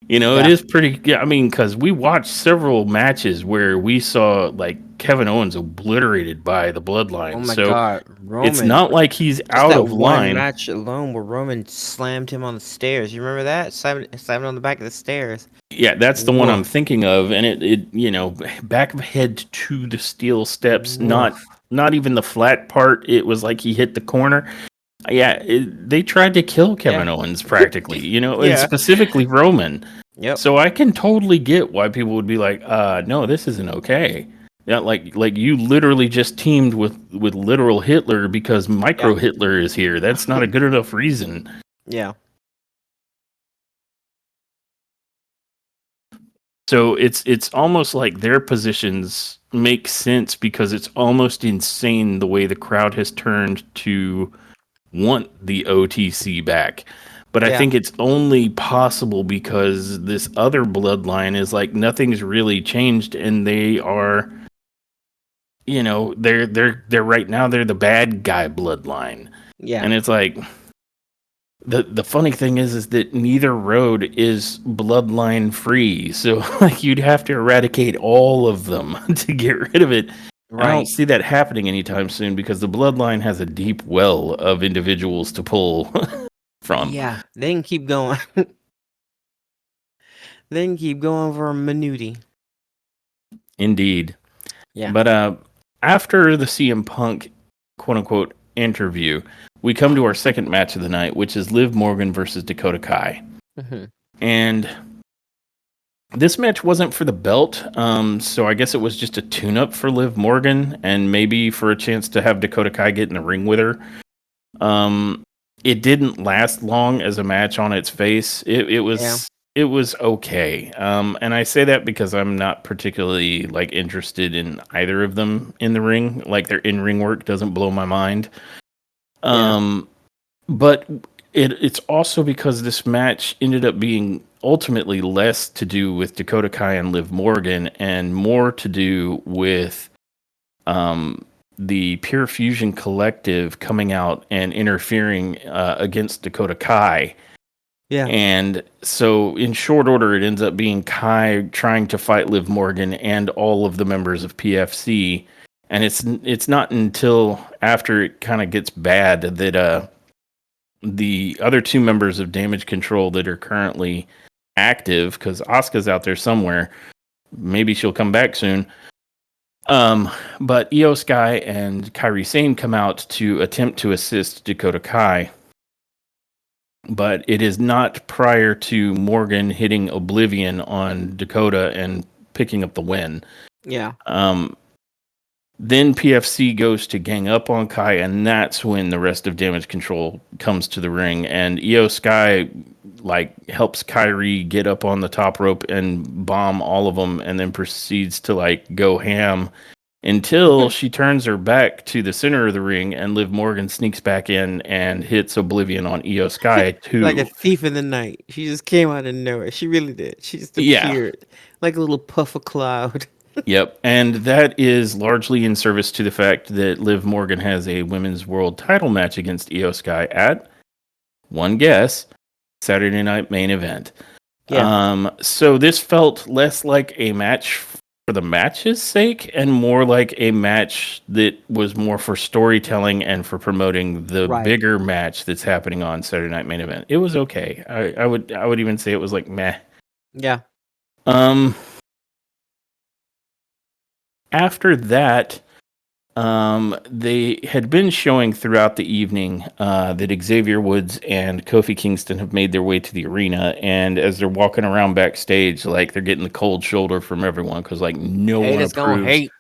It is pretty, I mean, because we watched several matches where we saw like Kevin Owens obliterated by the Bloodline. Oh my God, Roman! It's not like he's just out that of line. One match alone where Roman slammed him on the stairs. You remember that? Slammed on the back of the stairs. Yeah, that's the one I'm thinking of, and it back of head to the steel steps, not even the flat part. It was like he hit the corner. Yeah, they tried to kill Kevin Owens practically, and specifically Roman. Yep. So I can totally get why people would be like, no, this isn't okay. Yeah, like you literally just teamed with literal Hitler because micro Hitler is here. That's not a good enough reason. Yeah. So it's almost like their positions make sense because it's almost insane the way the crowd has turned to want the OTC back. But I think it's only possible because this other bloodline is like nothing's really changed and they are, they're right now they're the bad guy bloodline. Yeah. And it's like the funny thing is that neither road is bloodline free. So like you'd have to eradicate all of them to get rid of it. Right. I don't see that happening anytime soon because the bloodline has a deep well of individuals to pull from. Yeah, they can keep going. They can keep going for a minute. Indeed. Yeah. But after the CM Punk quote unquote interview, we come to our second match of the night, which is Liv Morgan versus Dakota Kai. Mm-hmm. And this match wasn't for the belt, so I guess it was just a tune-up for Liv Morgan and maybe for a chance to have Dakota Kai get in the ring with her. It didn't last long as a match on its face. It was okay. And I say that because I'm not particularly like interested in either of them in the ring. Like their in-ring work doesn't blow my mind. But it's also because this match ended up being ultimately less to do with Dakota Kai and Liv Morgan and more to do with the Pure Fusion Collective coming out and interfering against Dakota Kai. Yeah. And so in short order, it ends up being Kai trying to fight Liv Morgan and all of the members of PFC. And it's not until after it kind of gets bad that the other two members of Damage Control that are currently active, because Asuka's out there somewhere, maybe she'll come back soon. But Io Sky and Kairi Sane come out to attempt to assist Dakota Kai. but it is not prior to Morgan hitting Oblivion on Dakota and picking up the win. Yeah. Then PFC goes to gang up on Kai, and that's when the rest of Damage Control comes to the ring, and Io Sky helps Kyrie get up on the top rope and bomb all of them, and then proceeds to go ham until she turns her back to the center of the ring, and Liv Morgan sneaks back in and hits Oblivion on Io Sky too. Like a thief in the night. She just came out of nowhere. She really did. She just appeared like a little puff of cloud. Yep, and that is largely in service to the fact that Liv Morgan has a women's world title match against Io Sky at, one guess, Saturday Night Main Event. Yeah. So this felt less like a match for the match's sake and more like a match that was more for storytelling and for promoting the bigger match that's happening on Saturday Night Main Event. It was okay. I would even say it was like meh. Yeah. After that, they had been showing throughout the evening that Xavier Woods and Kofi Kingston have made their way to the arena, and as they're walking around backstage, they're getting the cold shoulder from everyone because no one approves.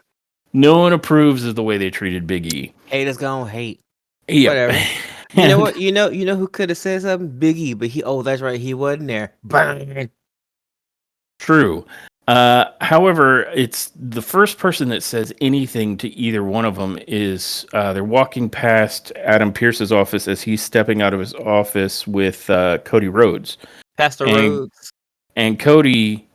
No one approves of the way they treated Big E. Haters gonna hate. Yep. Whatever. You know what? You know who could have said something? Big E, but that's right, he wasn't there. Burn. True. However, it's the first person that says anything to either one of them is they're walking past Adam Pearce's office as he's stepping out of his office with Cody Rhodes. Pastor Rhodes. And Cody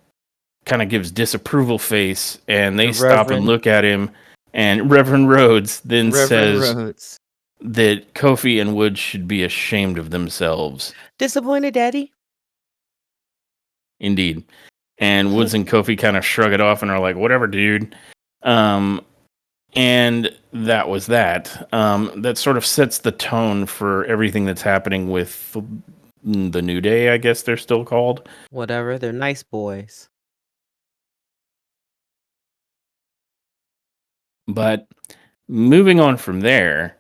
kind of gives disapproval face, and they stop and look at him. And Reverend Rhodes then says that Kofi and Woods should be ashamed of themselves. Disappointed, Daddy? Indeed. And Woods and Kofi kind of shrug it off and are like, whatever, dude. And that was that. That sort of sets the tone for everything that's happening with the New Day, I guess they're still called. Whatever, they're nice boys. But moving on from there,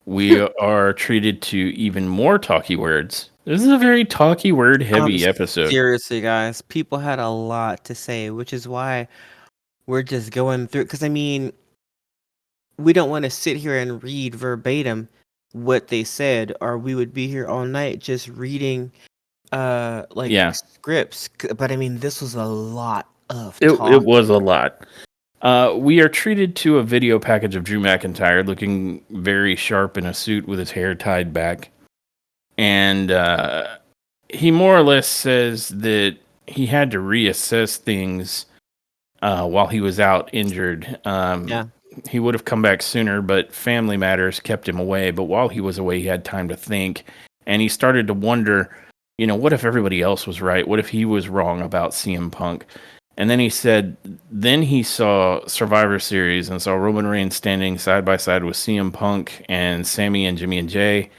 we are treated to even more talky words. This is a very talky word heavy episode. Seriously, guys, people had a lot to say, which is why we're just going through. Because we don't want to sit here and read verbatim what they said, or we would be here all night just reading, scripts. But this was a lot of talk. It was a lot. We are treated to a video package of Drew McIntyre looking very sharp in a suit with his hair tied back. And he more or less says that he had to reassess things while he was out injured. He would have come back sooner, but family matters kept him away. But while he was away, he had time to think. And he started to wonder, what if everybody else was right? What if he was wrong about CM Punk? And then he said, then he saw Survivor Series and saw Roman Reigns standing side by side with CM Punk and Sammy and Jimmy and Jay.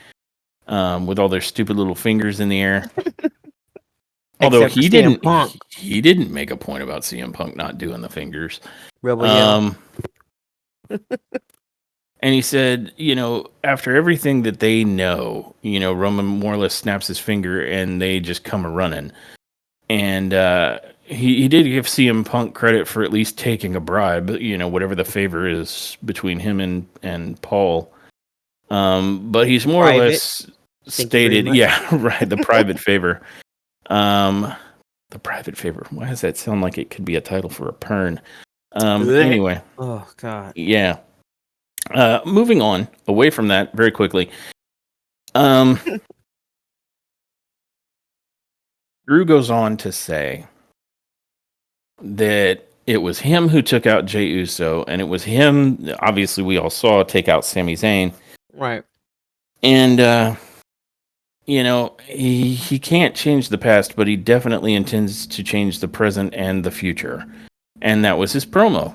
With all their stupid little fingers in the air. Although he didn't make a point about CM Punk not doing the fingers. And he said, after everything that they know, Roman more or less snaps his finger and they just come a-running. And he did give CM Punk credit for at least taking a bribe, whatever the favor is between him and Paul. But he's more or less stated, the private favor. The private favor. Why does that sound like it could be a title for a pern? Anyway. Oh God. Yeah. Moving on away from that very quickly. Drew goes on to say that it was him who took out Jey Uso, and it was him, obviously we all saw, take out Sami Zayn. Right. And, he can't change the past, but he definitely intends to change the present and the future. And that was his promo.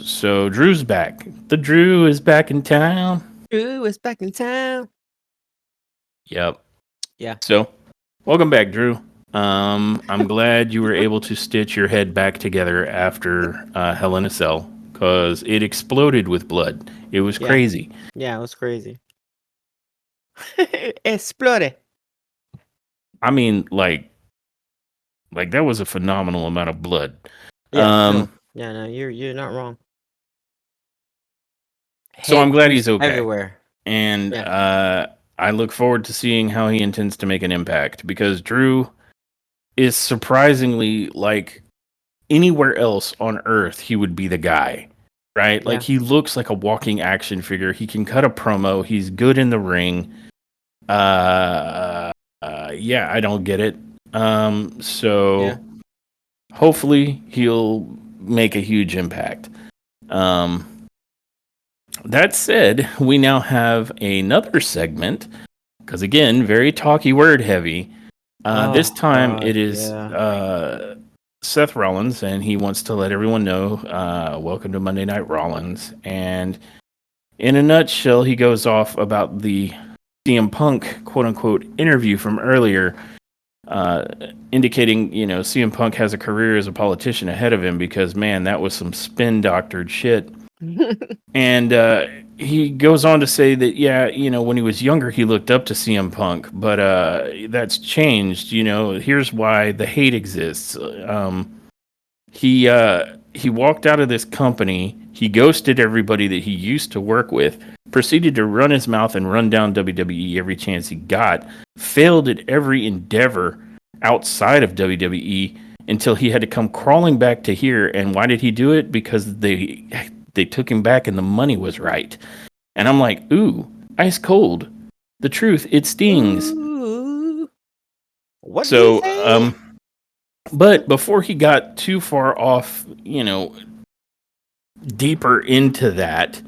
So Drew's back. The Drew is back in town. Drew is back in town. Yep. Yeah. So, welcome back, Drew. I'm glad you were able to stitch your head back together after Hell in a Cell, because it exploded with blood. It was crazy. Yeah, it was crazy. Explode. I mean, like that was a phenomenal amount of blood. Yeah, no, you're not wrong. So I'm Head glad juice he's okay, everywhere. and I look forward to seeing how he intends to make an impact, because Drew is surprisingly, like, anywhere else on Earth he would be the guy, right? Like, he looks like a walking action figure. He can cut a promo. He's good in the ring. Yeah, I don't get it. So hopefully he'll make a huge impact. That said, we now have another segment, because again, very talky word heavy. This time it is Seth Rollins, and he wants to let everyone know, welcome to Monday Night Rollins. And in a nutshell, he goes off about the CM Punk quote unquote interview from earlier, indicating, CM Punk has a career as a politician ahead of him, because, man, that was some spin doctored shit. And he goes on to say that, when he was younger, he looked up to CM Punk, but that's changed. Here's why the hate exists. He walked out of this company. He ghosted everybody that he used to work with, proceeded to run his mouth and run down WWE every chance he got, failed at every endeavor outside of WWE until he had to come crawling back to here. And why did he do it? Because they took him back and the money was right. And I'm like, ooh, ice cold. The truth, it stings. Ooh. What So, did he say? but before he got too far off, deeper into that,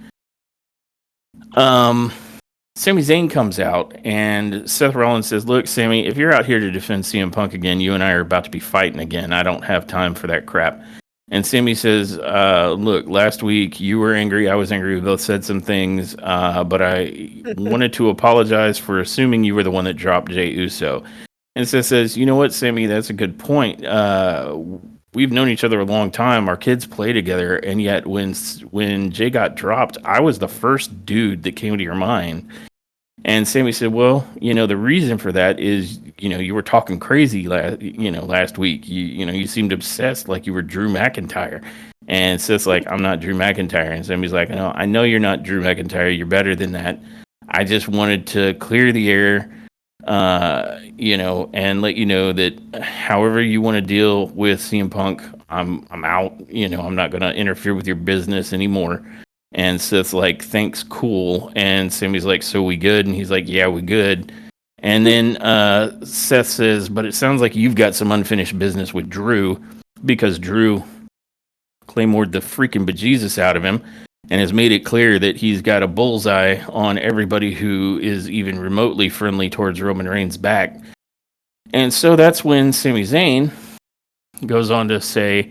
Sami Zayn comes out, and Seth Rollins says, look, Sami, if you're out here to defend CM Punk again, you and I are about to be fighting again. I don't have time for that crap. And Sami says, look, last week you were angry, I was angry, we both said some things, but I wanted to apologize for assuming you were the one that dropped Jey Uso. And Seth says, you know what, Sami, that's a good point. We've known each other a long time. Our kids play together, and yet when Jay got dropped, I was the first dude that came to your mind. And Sami said, well, the reason for that is, you were talking crazy last week. You seemed obsessed like you were Drew McIntyre. And Seth's like, I'm not Drew McIntyre. And Sami's like, no, I know you're not Drew McIntyre. You're better than that. I just wanted to clear the air, and let you know that however you want to deal with CM Punk, I'm out. I'm not going to interfere with your business anymore. And Seth's like, thanks, cool. And Sami's like, so we good? And he's like, yeah, we good. And then Seth says, but it sounds like you've got some unfinished business with Drew, because Drew claymored the freaking bejesus out of him and has made it clear that he's got a bullseye on everybody who is even remotely friendly towards Roman Reigns' back. And so that's when Sami Zayn goes on to say,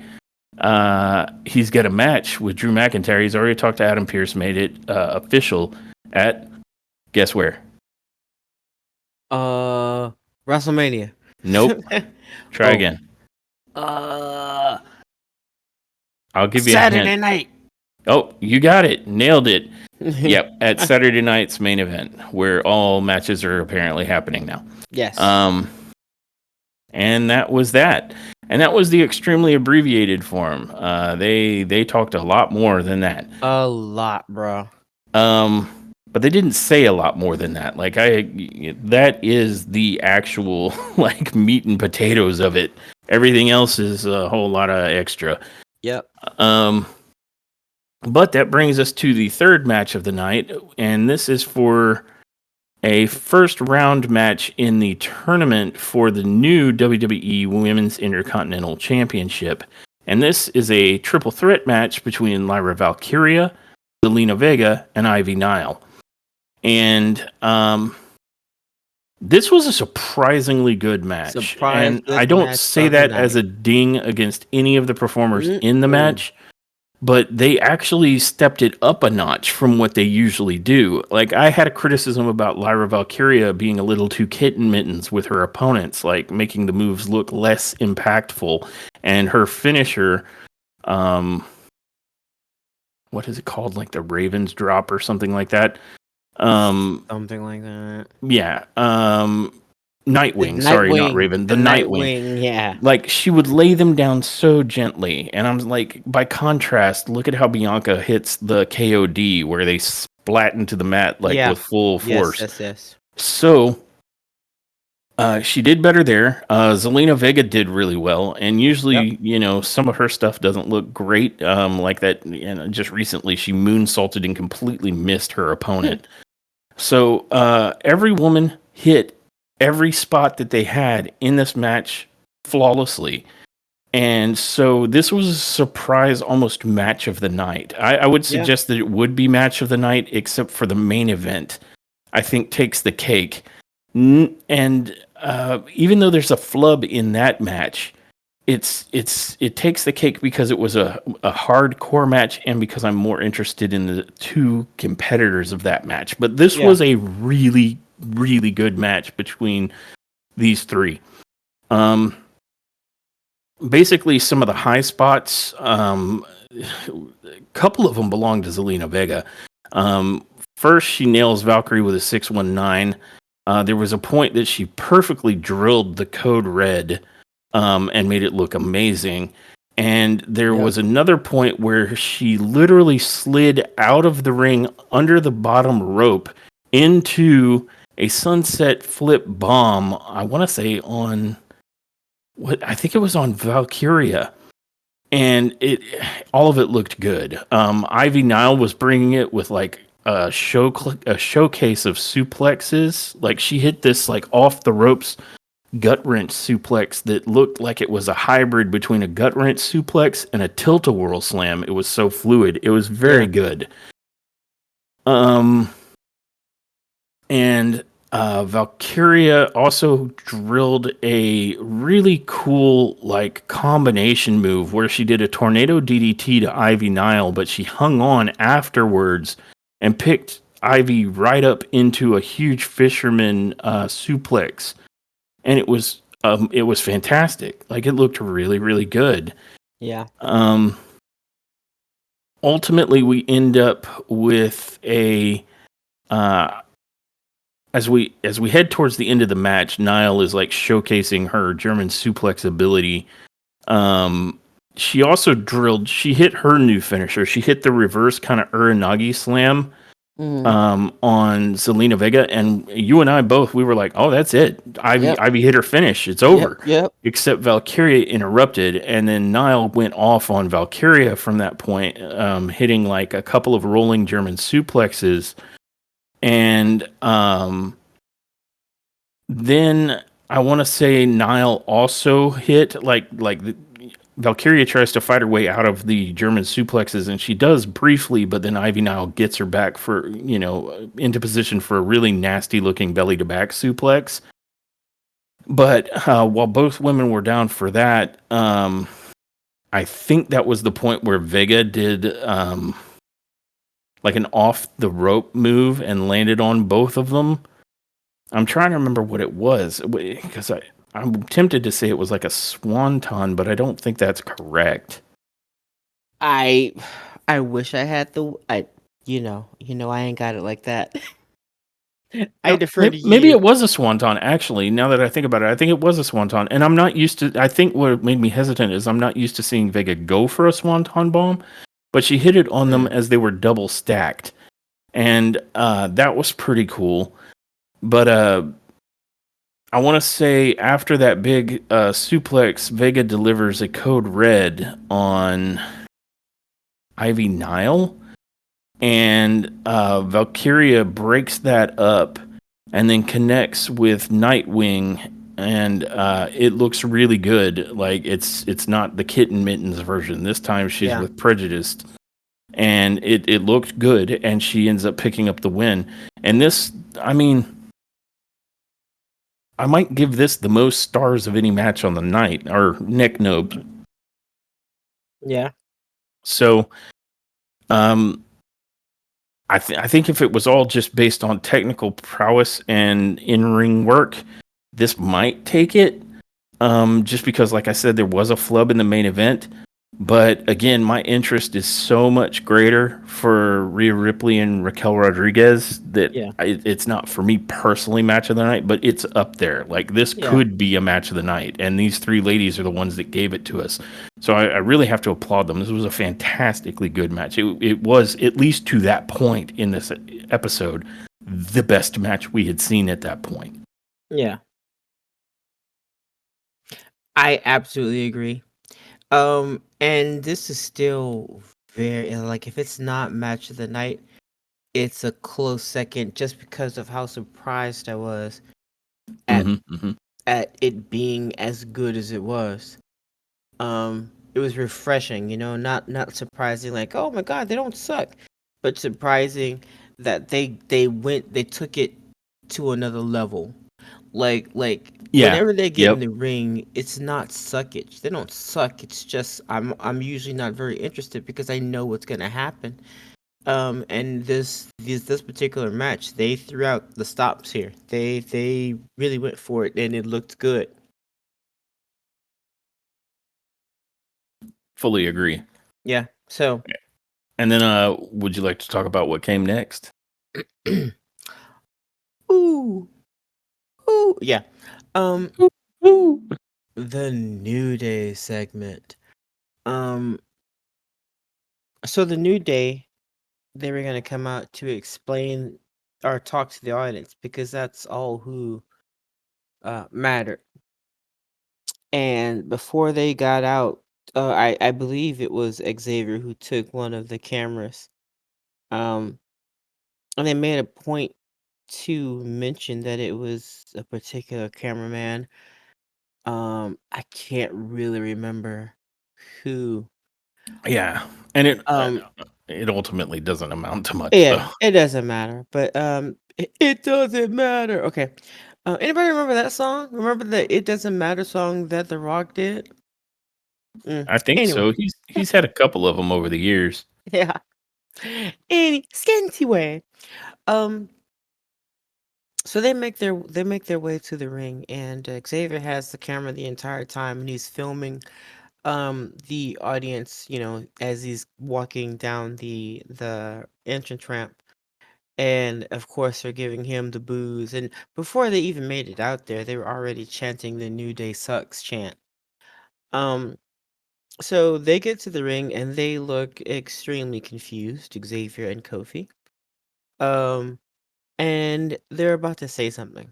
he's got a match with Drew McIntyre. He's already talked to Adam Pearce, made it official at, guess where? WrestleMania. Nope. Try again. I'll give you a hint. Saturday night. Oh, you got it. Nailed it. Yep, at Saturday night's main event, where all matches are apparently happening now. Yes. And that was that. And that was the extremely abbreviated form. They talked a lot more than that. A lot, bro. But they didn't say a lot more than that. Like, that is the actual like meat and potatoes of it. Everything else is a whole lot of extra. Yep. But that brings us to the third match of the night, and this is for a first round match in the tournament for the new WWE Women's Intercontinental Championship. And this is a triple threat match between Lyra Valkyria, Zelina Vega, and Ivy Nile. And this was a surprisingly good match. And I don't say that as a ding against any of the performers in the match, but they actually stepped it up a notch from what they usually do. Like, I had a criticism about Lyra Valkyria being a little too kitten mittens with her opponents, like making the moves look less impactful. And her finisher, what is it called? Like the Raven's Drop or something like that. Something like that. Yeah. Nightwing, sorry, not Raven. The Nightwing. Yeah. Like, she would lay them down so gently. And I'm like, by contrast, look at how Bianca hits the KOD, where they splat into the mat, like, with full force. Yes. So, she did better there. Zelina Vega did really well. And usually, some of her stuff doesn't look great. Like that, and just recently, she moonsaulted and completely missed her opponent. So, every woman hit every spot that they had in this match flawlessly. And so this was a surprise almost match of the night. I would suggest that it would be match of the night, except for the main event, I think takes the cake. And even though there's a flub in that match, it takes the cake because it was a hardcore match and because I'm more interested in the two competitors of that match. But this was a really, really good match between these three. Basically, some of the high spots, a couple of them belong to Zelina Vega. First, she nails Valkyrie with a 619. There was a point that she perfectly drilled the code red and made it look amazing. And there was another point where she literally slid out of the ring under the bottom rope into a sunset flip bomb. I want to say on I think it was on Valkyria, and all of it looked good. Ivy Nile was bringing it with like a showcase of suplexes. Like, she hit this like off the ropes gut wrench suplex that looked like it was a hybrid between a gut wrench suplex and a tilt-a-whirl slam. It was so fluid. It was very good. And Valkyria also drilled a really cool like combination move where she did a tornado DDT to Ivy Nile, but she hung on afterwards and picked Ivy right up into a huge fisherman suplex, and it was fantastic. Like, it looked really, really good. Yeah. Ultimately, we end up with a as we head towards the end of the match, Nile is like showcasing her German suplex ability. She also she hit her new finisher. She hit the reverse kind of Uranagi slam on Zelina Vega, and you and I both, we were like, oh, that's it. Ivy hit her finish. It's over. Yep. Except Valkyria interrupted, and then Nile went off on Valkyria from that point, hitting like a couple of rolling German suplexes. And then I want to say Nile also hit Valkyria tries to fight her way out of the German suplexes, and she does briefly, but then Ivy Nile gets her back for, into position for a really nasty looking belly to back suplex. But while both women were down for that, I think that was the point where Vega did like an off the rope move and landed on both of them. I'm trying to remember what it was, because I'm tempted to say it was like a swanton, but I don't think that's correct. I wish I had I ain't got it like that. I defer to you. Maybe it was a swanton, actually. Now that I think about it, I think it was a swanton. And I'm not used to, I think what made me hesitant is I'm not used to seeing Vega go for a swanton bomb, but she hit it on them as they were double stacked. And that was pretty cool. But I want to say after that big suplex, Vega delivers a code red on Ivy Nile. And Valkyria breaks that up and then connects with Nightwing. And it looks really good. Like, it's not the Kitten Mittens version. This time she's with Prejudice. And it looked good, and she ends up picking up the win. And this, I mean, I might give this the most stars of any match on the night, or neck nobs. Yeah. So, I think if it was all just based on technical prowess and in-ring work, this might take it. Just because, like I said, there was a flub in the main event. But again, my interest is so much greater for Rhea Ripley and Raquel Rodriguez that Yeah. it's not for me personally match of the night, but it's up there. Like this Yeah. could be a match of the night, and these three ladies are the ones that gave it to us. So I really have to applaud them. This was a fantastically good match. It was, at least to that point in this episode, the best match we had seen at that point. Yeah. I absolutely agree. And this is still very like if it's not match of the night, it's a close second just because of how surprised I was at Mm-hmm. at it being as good as it was. It was refreshing, not surprising like, oh my god, they don't suck, but surprising that they took it to another level. Like Yeah. whenever they get in Yep. the ring, it's not suckage. They don't suck. It's just I'm usually not very interested because I know what's gonna happen. And this particular match, they threw out the stops here. They really went for it, and it looked good. Fully agree. Yeah. So, And then, would you like to talk about what came next? ooh, ooh, yeah. Um, Ooh. the New Day segment. Um, so the New Day, they were gonna come out to explain or talk to the audience because that's all who mattered. And before they got out, I believe it was Xavier who took one of the cameras. Um, and they made a point to mention that it was a particular cameraman. I can't really remember who. Yeah, and Um, it ultimately doesn't amount to much, yeah, though. it doesn't matter, but it doesn't matter. Okay. Anybody remember that song? Remember the "It Doesn't Matter" song that The Rock did? I think Anyway, so. He's had a couple of them over the years. yeah. Any scanty way. Um, so they make their way to the ring, and Xavier has the camera the entire time, and he's filming the audience, as he's walking down the entrance ramp. And of course, they're giving him the booze. And before they even made it out there, they were already chanting the "New Day sucks" chant. Um, so they get to the ring and they look extremely confused, Xavier and Kofi. Um, and they're about to say something,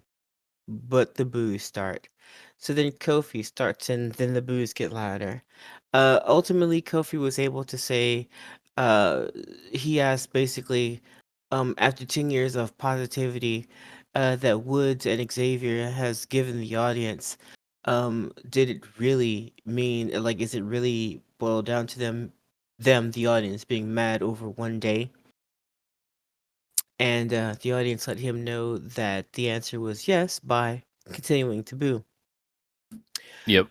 but the boos start. So then Kofi starts, and then the boos get louder. Ultimately, Kofi was able to say, uh, he asked basically, after 10 years of positivity, that Woods and Xavier has given the audience, did it really mean, like, is it really boiled down to them, the audience, being mad over one day? And the audience let him know that the answer was yes by continuing to boo. Yep.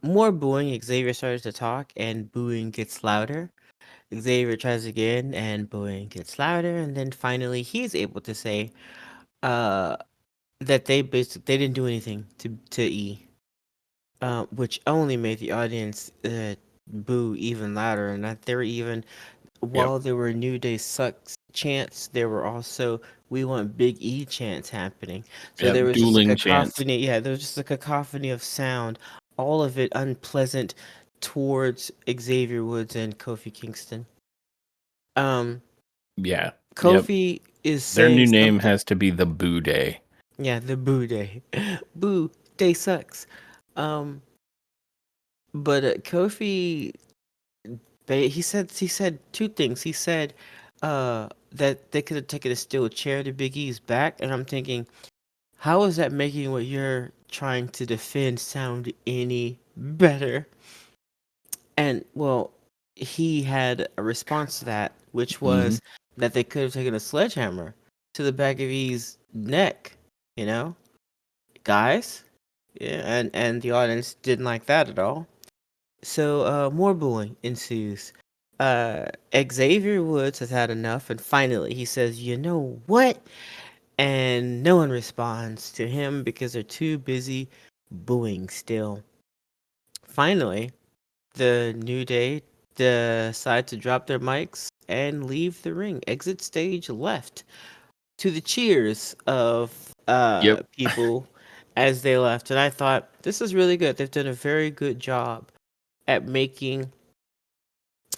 More booing. Xavier starts to talk, and booing gets louder. Xavier tries again, and booing gets louder. And then finally, he's able to say, uh, that they didn't do anything to E, which only made the audience boo even louder, and that they were even Yep. while there were New Day sucks chants, there were also "We want Big E" chants happening. So Yep. there was just a Dueling chants. cacophony. Yeah, there was just a cacophony of sound, all of it unpleasant towards Xavier Woods and Kofi Kingston. Um, Yeah. Yep. Kofi is Their saying new name something. has to be the Boo Day. Yeah, the Boo Day. Boo Day sucks. Um, but Kofi, he said two things. He said that they could have taken a steel chair to Big E's back, and I'm thinking, how is that making what you're trying to defend sound any better? And well, he had a response to that, which Hmm. was that they could have taken a sledgehammer to the back of E's neck, you know, guys. Yeah, and the audience didn't like that at all. So more booing ensues. Xavier Woods has had enough, and finally he says, "You know what?" And no one responds to him because they're too busy booing still. Finally, the New Day decide to drop their mics and leave the ring, exit stage left, to the cheers of Yep. people as they left. And I thought, this is really good. They've done a very good job at making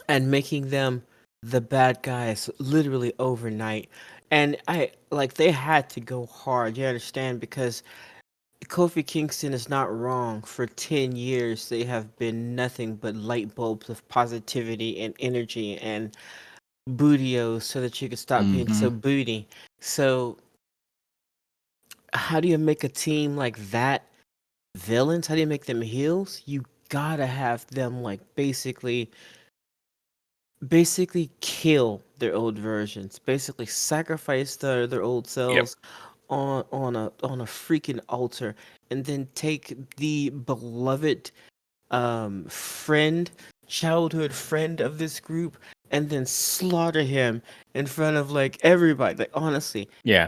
them the bad guys literally overnight. And I like they had to go hard, you understand, because Kofi Kingston is not wrong. For 10 years, they have been nothing but light bulbs of positivity and energy and bootios so that you could stop being Hmm. so booty. So, how do you make a team like that villains? How do you make them heels? You gotta have them like basically kill their old versions, basically sacrifice their old Yep. selves on a freaking altar, and then take the beloved friend, childhood friend of this group, and then slaughter him in front of like everybody. Like honestly, Yeah.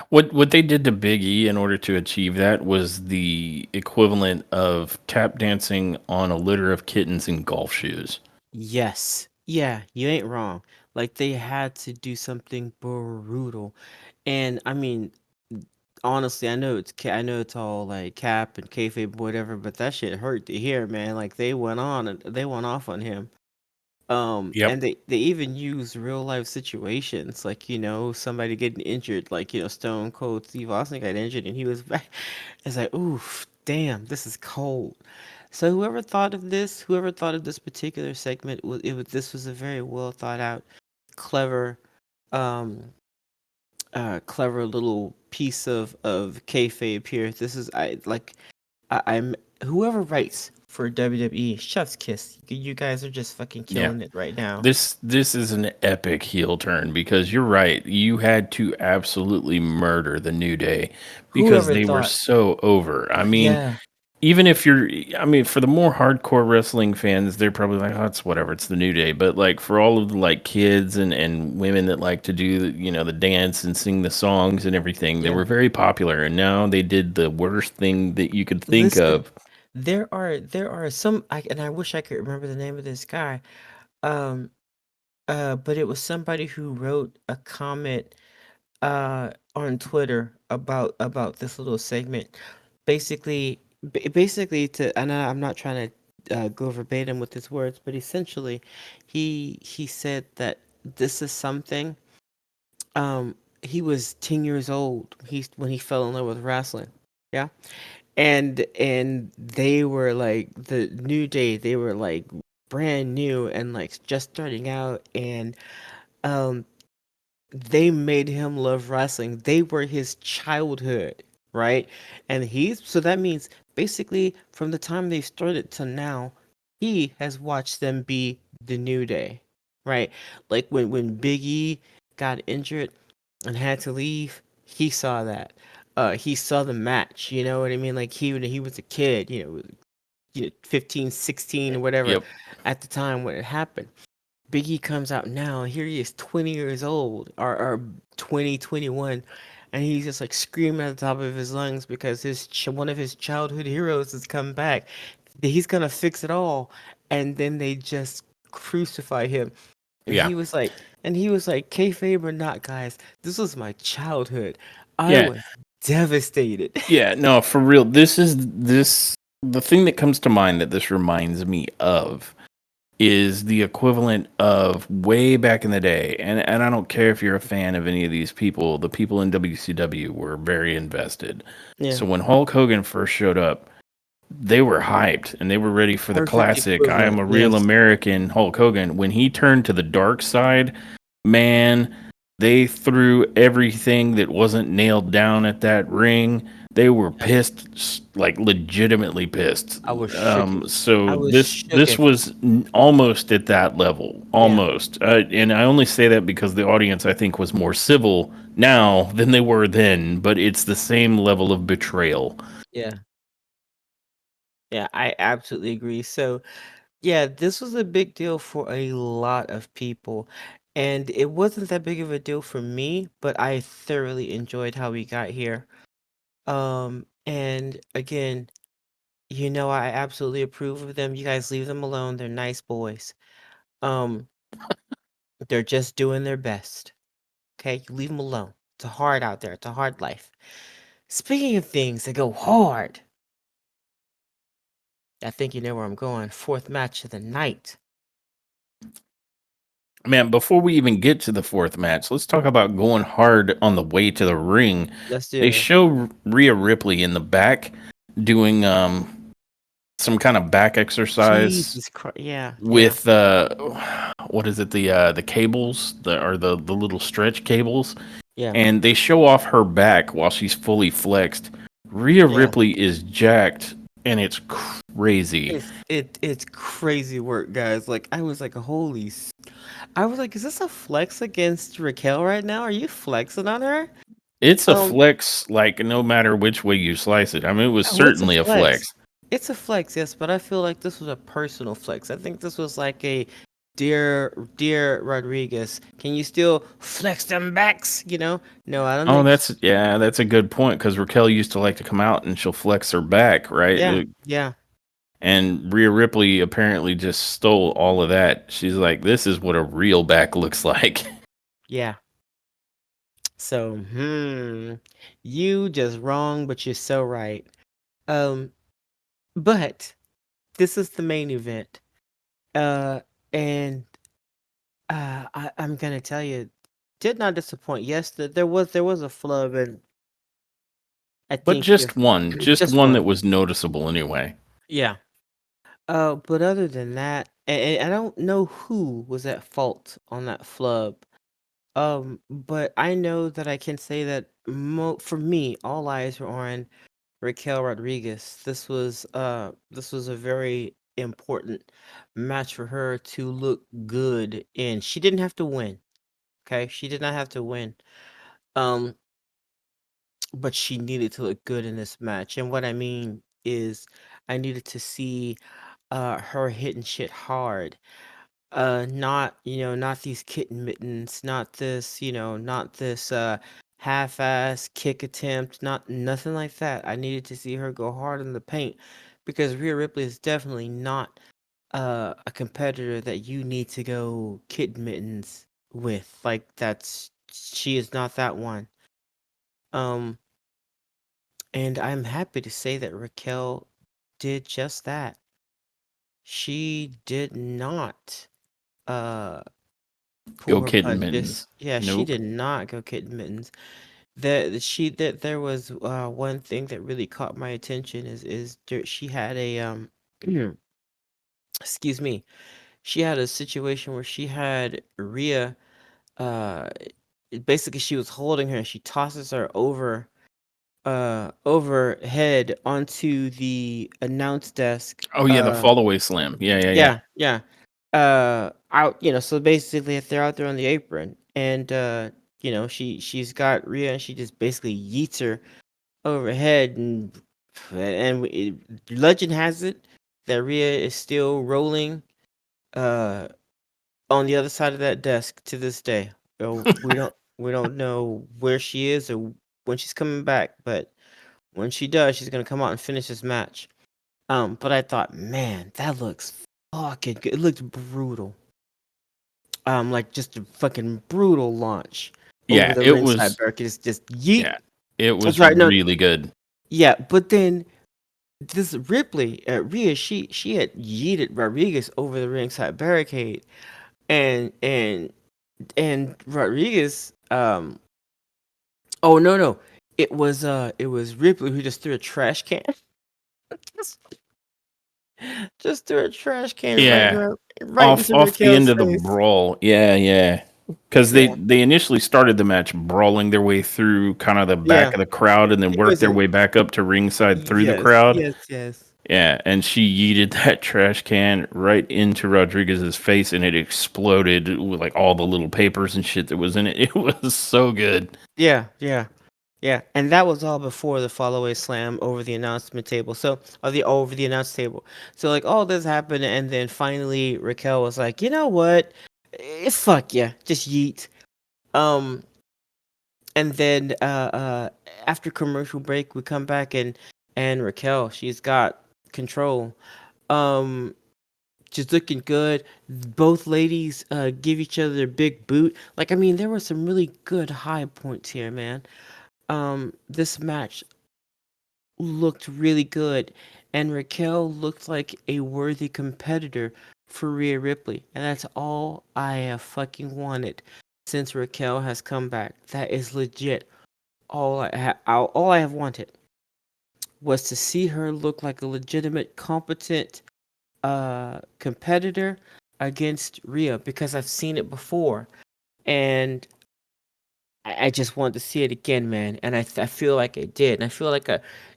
What they did to Big E in order to achieve that was the equivalent of tap dancing on a litter of kittens in golf shoes. yes, yeah, you ain't wrong. Like they had to do something brutal, and I mean, honestly, I know it's all like cap and kayfabe, whatever, but that shit hurt to hear, man. Like they went on and they went off on him. Yep. And they even use real life situations, like somebody getting injured, like Stone Cold Steve Austin got injured and he was back. It's like, oof, damn, this is cold. So whoever thought of this particular segment, this was a very well thought out, clever, um, clever little piece of kayfabe here. This is I like I'm whoever writes for WWE, chef's kiss. You guys are just fucking Yeah. killing it right now. This is an epic heel turn because you're right. You had to absolutely murder the New Day because Whoever they were thought? so over. I mean, Yeah. even if you're, I mean, for the more hardcore wrestling fans, they're probably like, oh, it's whatever, it's the New Day. But like for all of the like kids and women that like to do, the dance and sing the songs and everything, they Yeah. were very popular. And now they did the worst thing that you could think Listen, of. there are some and I wish I could remember the name of this guy. Um but it was somebody who wrote a comment on Twitter about this little segment. Basically to and I'm not trying to go verbatim with his words, but essentially he said that this is something he was 10 years old when he fell in love with wrestling. Yeah. And they were like the New Day, they were like brand new and like just starting out, and um they made him love wrestling. They were his childhood, right? And so that means basically from the time they started to now, he has watched them be the New Day, right? Like when Big E got injured and had to leave, he saw that. He saw the match, you know what I mean? Like when he was a kid, 15, 16, or whatever Yep. at the time when it happened. Biggie comes out now. Here he is, 20 years old, or 20, 21, and he's just like screaming at the top of his lungs because one of his childhood heroes has come back. He's gonna fix it all, and then they just crucify him. And Yeah. he was like, kayfabe or not, guys, this was my childhood. I Yeah. was devastated. Yeah. No, for real. The thing that comes to mind that this reminds me of is the equivalent of way back in the day. And I don't care if you're a fan of any of these people, the people in WCW were very invested. Yeah, So when Hulk Hogan first showed up, they were hyped and they were ready for the perfect classic I am equivalent. a real Yes, American Hulk Hogan. When he turned to the dark side, man, they threw everything that wasn't nailed down at that ring. They were yeah. pissed, like legitimately pissed. I was shooketh. I So was this shooketh. was almost at that level, Yeah, almost. And I only say that because the audience, I think, was more civil now than they were then. But it's the same level of betrayal. yeah. Yeah, I absolutely agree. So, yeah, this was a big deal for a lot of people. And it wasn't that big of a deal for me, but I thoroughly enjoyed how we got here. And again, I absolutely approve of them. You guys leave them alone. They're nice boys. Um, they're just doing their best. Okay, you leave them alone. It's hard out there. It's a hard life. Speaking of things that go hard, I think you know where I'm going. Fourth match of the night. Man, before we even get to the fourth match, let's talk about going hard on the way to the ring. Let's do They it. show Rhea Ripley in the back doing some kind of back exercise Jesus Christ. Yeah, yeah, with what is it, the cables, the little stretch cables, yeah, and they show off her back while she's fully flexed. Rhea yeah. Ripley is jacked and it's crazy. It's crazy work, guys. Like I was like, I was like, is this a flex against Raquel right now? Are you flexing on her? It's a Um, flex, like no matter which way you slice it. I mean, it was oh, it's a certainly a flex. flex. It's a flex, yes, but I feel like this was a personal flex. I think this was like a dear Rodriguez, can you still flex them backs? No, I don't Oh, think. that's a good point because Raquel used to like to come out and she'll flex her back, right? Yeah, yeah, And Rhea Ripley apparently just stole all of that. She's like, this is what a real back looks like. yeah. So, you just wrong, but you're so right. Um, but this is the main event. And I'm gonna tell you, did not disappoint. Yes, there was a flub, and I But think just just one that one. was noticeable anyway. Yeah. But other than that, and I don't know who was at fault on that flub. But I know that I can say that for me, all eyes were on Raquel Rodriguez. This was a very important match for her to look good in. She didn't have to win. Okay, she did not have to win. Um, but she needed to look good in this match. And what I mean is, I needed to see her hitting shit hard. Not not these kitten mittens, not this half-ass kick attempt, not nothing like that. I needed to see her go hard in the paint because Rhea Ripley is definitely not a competitor that you need to go kitten mittens with. Like she is not that one. Um, and I'm happy to say that Raquel did just that. She did not uh pull Go her kitten punches. mittens. Yeah, she Nope. did not go kitten mittens. That there was one thing that really caught my attention she had a excuse me, she had a situation where she had Rhea uh basically she was holding her and she tosses her overhead onto the announce desk. Oh yeah, the fall away slam. Yeah, yeah, yeah. Yeah, yeah. Out, so basically if they're out there on the apron and she's got Rhea and she just basically yeets her overhead legend has it that Rhea is still rolling uh on the other side of that desk to this day. We don't know where she is or when she's coming back, but when she does, she's gonna come out and finish this match. But I thought, man, that looks fucking good. It looks brutal. Like just a fucking brutal launch over Yeah, the it ringside was barricade. It's just yeet. yeah, it That's was right. No, really good. yeah, but then this Ripley, Rhea, she had yeeted Rodriguez over the ringside barricade, and Rodriguez, oh no, it was Ripley who just threw a trash can, just, just threw a trash can Yeah, right into off the end Raquel's of the face. brawl. Yeah, yeah. Because Yeah, they initially started the match brawling their way through kind of the back yeah. of the crowd and then It worked was their a way back up to ringside through the yes, crowd. yes, yes. Yeah, and she yeeted that trash can right into Rodriguez's face and it exploded with like all the little papers and shit that was in it. It was so good. Yeah, yeah. Yeah, and that was all before the follow-away slam over the announcement table. So, or the over the announce table. So, like, all this happened, and then finally Raquel was like, you know what? Fuck yeah, just yeet. Um, and then after commercial break, we come back and Raquel, she's got control. Um, just looking good. Both ladies give each other their big boot. Like, I mean, there were some really good high points here, man. This match looked really good, and Raquel looked like a worthy competitor for Rhea Ripley, and that's all I have fucking wanted since Raquel has come back. That is legit all I have wanted was to see her look like a legitimate, competent competitor against Rhea, because I've seen it before, and I just wanted to see it again, man. And I feel like I did. And I feel like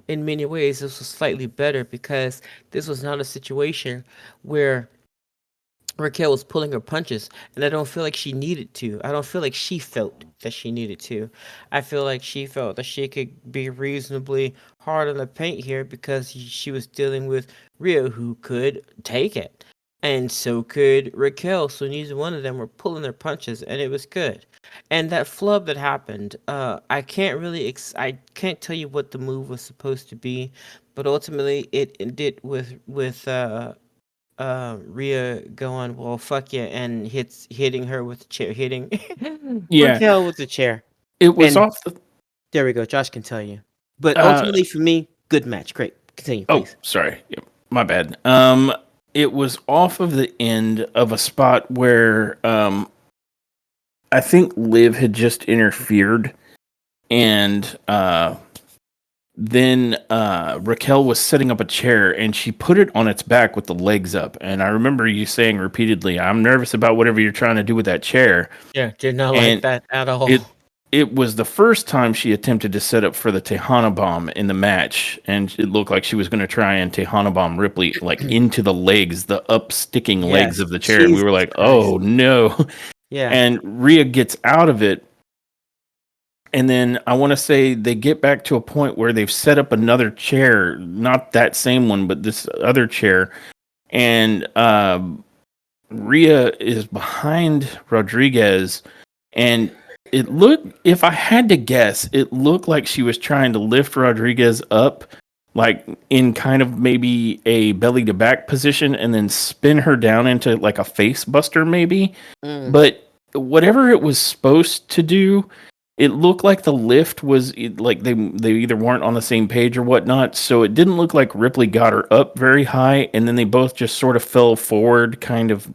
in many ways this was slightly better, because this was not a situation where Raquel was pulling her punches, and I don't feel like she needed to. I don't feel like she felt that she needed to. I feel like she felt that she could be reasonably hard on the paint here, because she was dealing with Rhea, who could take it. And so could Raquel, so neither one of them were pulling their punches, and it was good. And that flub that happened, I can't really, I can't tell you what the move was supposed to be, but ultimately it ended with Rhea going, well, fuck yeah, and hitting her with the chair, hitting Raquel with the chair. It was and off the. There we go. Josh can tell you. But ultimately, for me, good match. Great. Continue, please. Oh, sorry. My bad. It was off of the end of a spot where I think Liv had just interfered, and then Raquel was setting up a chair, and she put it on its back with the legs up. And I remember you saying repeatedly, "I'm nervous about whatever you're trying to do with that chair." Yeah, did not like that at all. It was the first time she attempted to set up for the Tejana bomb in the match, and it looked like she was going to try and Tejana bomb Ripley like into the legs, the up sticking legs of the chair. Jesus, and we were like, Christ. Oh no. Yeah. And Rhea gets out of it. And then I want to say they get back to a point where they've set up another chair, not that same one, but this other chair. And Rhea is behind Rodriguez, and it looked, if I had to guess, it looked like she was trying to lift Rodriguez up, like in kind of maybe a belly to back position, and then spin her down into like a face buster maybe. But whatever it was supposed to do, it looked like the lift was like they either weren't on the same page or whatnot. So it didn't look like Ripley got her up very high, and then they both just sort of fell forward kind of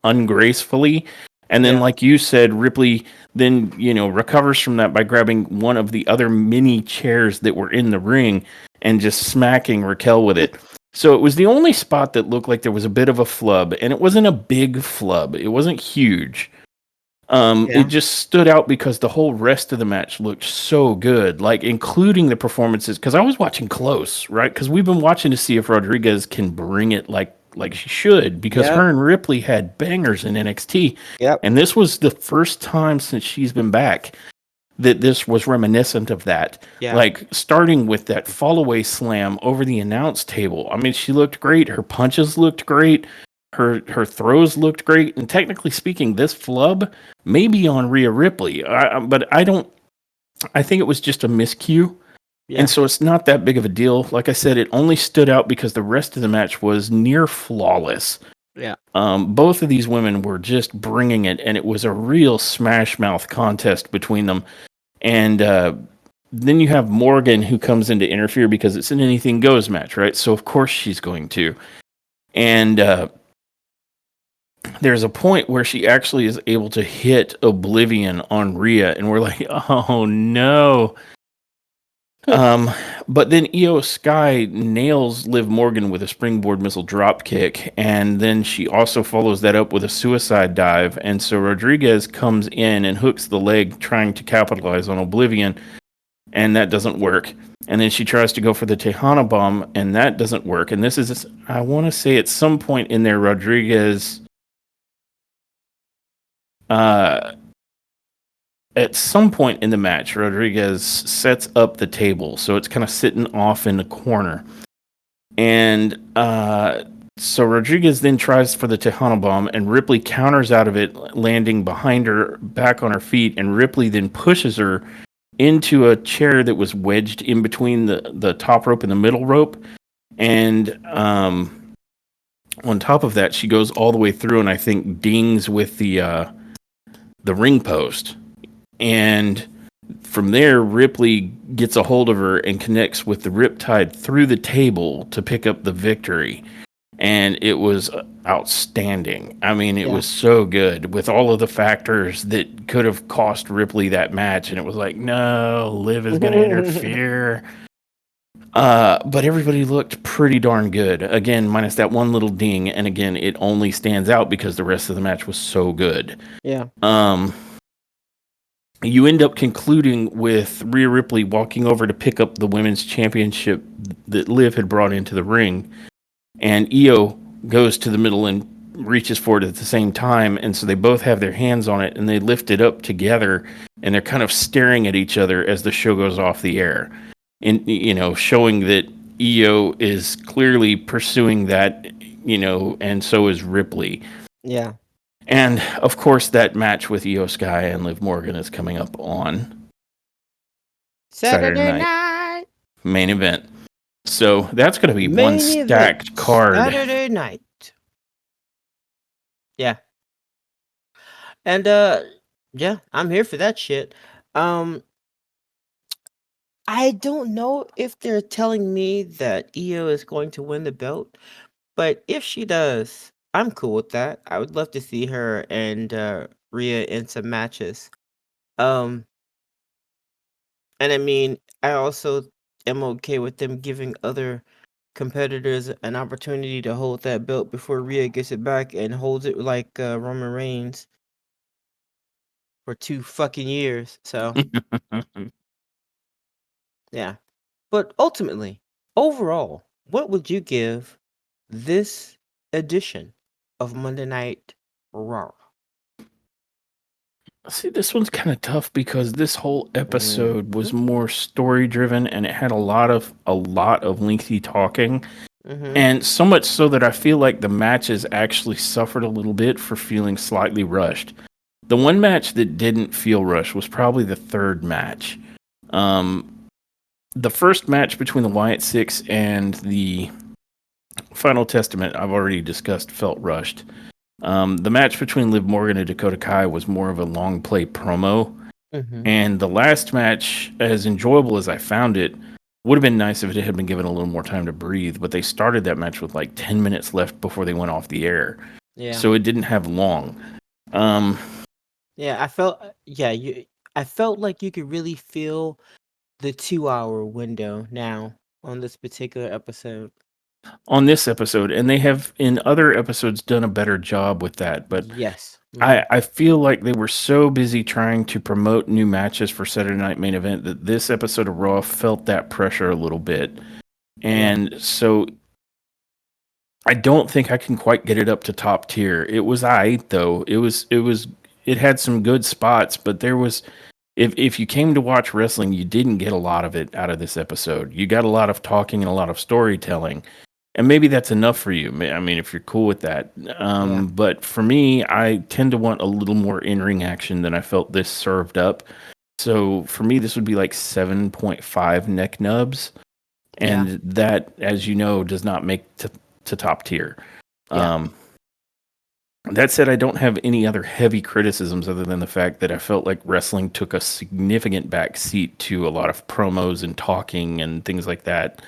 ungracefully. And then, like you said, Ripley then, recovers from that by grabbing one of the other mini chairs that were in the ring and just smacking Raquel with it. So it was the only spot that looked like there was a bit of a flub, and it wasn't a big flub. It wasn't huge. It just stood out because the whole rest of the match looked so good, like including the performances. Because I was watching close, right? Because we've been watching to see if Rodriguez can bring it like she should, because her and Ripley had bangers in NXT. And this was the first time since she's been back that this was reminiscent of that. Like starting with that fall away slam over the announce table. I mean, she looked great. Her punches looked great. Her throws looked great. And technically speaking, this flub may be on Rhea Ripley. But I think it was just a miscue. And so it's not that big of a deal. Like I said, it only stood out because the rest of the match was near flawless. Both of these women were just bringing it, and it was a real smash mouth contest between them. And then you have Morgan, who comes in to interfere because it's an anything goes match, right? So of course she's going to. And there's a point where she actually is able to hit Oblivion on Rhea, and we're like, oh no. But then Io Sky nails Liv Morgan with a springboard missile drop kick, and then she also follows that up with a suicide dive. And so Rodriguez comes in and hooks the leg, trying to capitalize on Oblivion, and that doesn't work. And then she tries to go for the Tejana bomb, and that doesn't work. And this is, I want to say, at some point in there, Rodriguez at some point in the match, Rodriguez sets up the table, so it's kind of sitting off in the corner. And so Rodriguez then tries for the Tejana bomb, and Ripley counters out of it, landing behind her, back on her feet, and Ripley then pushes her into a chair that was wedged in between the top rope and the middle rope. And on top of that, she goes all the way through and I think dings with the ring post. And from there, Ripley gets a hold of her and connects with the Riptide through the table to pick up the victory. And it was outstanding. I mean, it was so good with all of the factors that could have cost Ripley that match. And it was like, no, Liv is going to interfere. But everybody looked pretty darn good. Again, minus that one little ding. And again, it only stands out because the rest of the match was so good. Yeah. You end up concluding with Rhea Ripley walking over to pick up the women's championship that Liv had brought into the ring. And Io goes to the middle and reaches for it at the same time. And so they both have their hands on it and they lift it up together. And they're kind of staring at each other as the show goes off the air. And, showing that Io is clearly pursuing that, and so is Ripley. Yeah. And, of course, that match with Io Sky and Liv Morgan is coming up on Saturday night. Main event. So that's going to be one stacked card. Saturday night. Yeah. And, yeah, I'm here for that shit. I don't know if they're telling me that Io is going to win the belt, but if she does, I'm cool with that. I would love to see her and Rhea in some matches. And I mean, I also am okay with them giving other competitors an opportunity to hold that belt before Rhea gets it back and holds it like Roman Reigns for 2 fucking years. So, yeah. But ultimately, overall, what would you give this edition of Monday Night Raw? See, this one's kind of tough because this whole episode was more story driven and it had a lot of lengthy talking. And so much so that I feel like the matches actually suffered a little bit for feeling slightly rushed. The one match that didn't feel rushed was probably the third match. The first match between the Wyatt Six and the Final Testament, I've already discussed, felt rushed. The match between Liv Morgan and Dakota Kai was more of a long play promo. And the last match, as enjoyable as I found it, would have been nice if it had been given a little more time to breathe. But they started that match with like 10 minutes left before they went off the air. Yeah. So it didn't have long. Yeah, I felt I felt like you could really feel the 2-hour window now on this particular episode. On this episode, and they have in other episodes done a better job with that. But yes, I feel like they were so busy trying to promote new matches for Saturday Night Main Event that this episode of Raw felt that pressure a little bit. And so I don't think I can quite get it up to top tier. It was though. It had some good spots, but there was if you came to watch wrestling, you didn't get a lot of it out of this episode. You got a lot of talking and a lot of storytelling. And maybe that's enough for you. I mean, if you're cool with that. But for me, I tend to want a little more in-ring action than I felt this served up. So for me, this would be like 7.5 neck nubs. And that, as you know, does not make to top tier. That said, I don't have any other heavy criticisms other than the fact that I felt like wrestling took a significant back seat to a lot of promos and talking and things like that.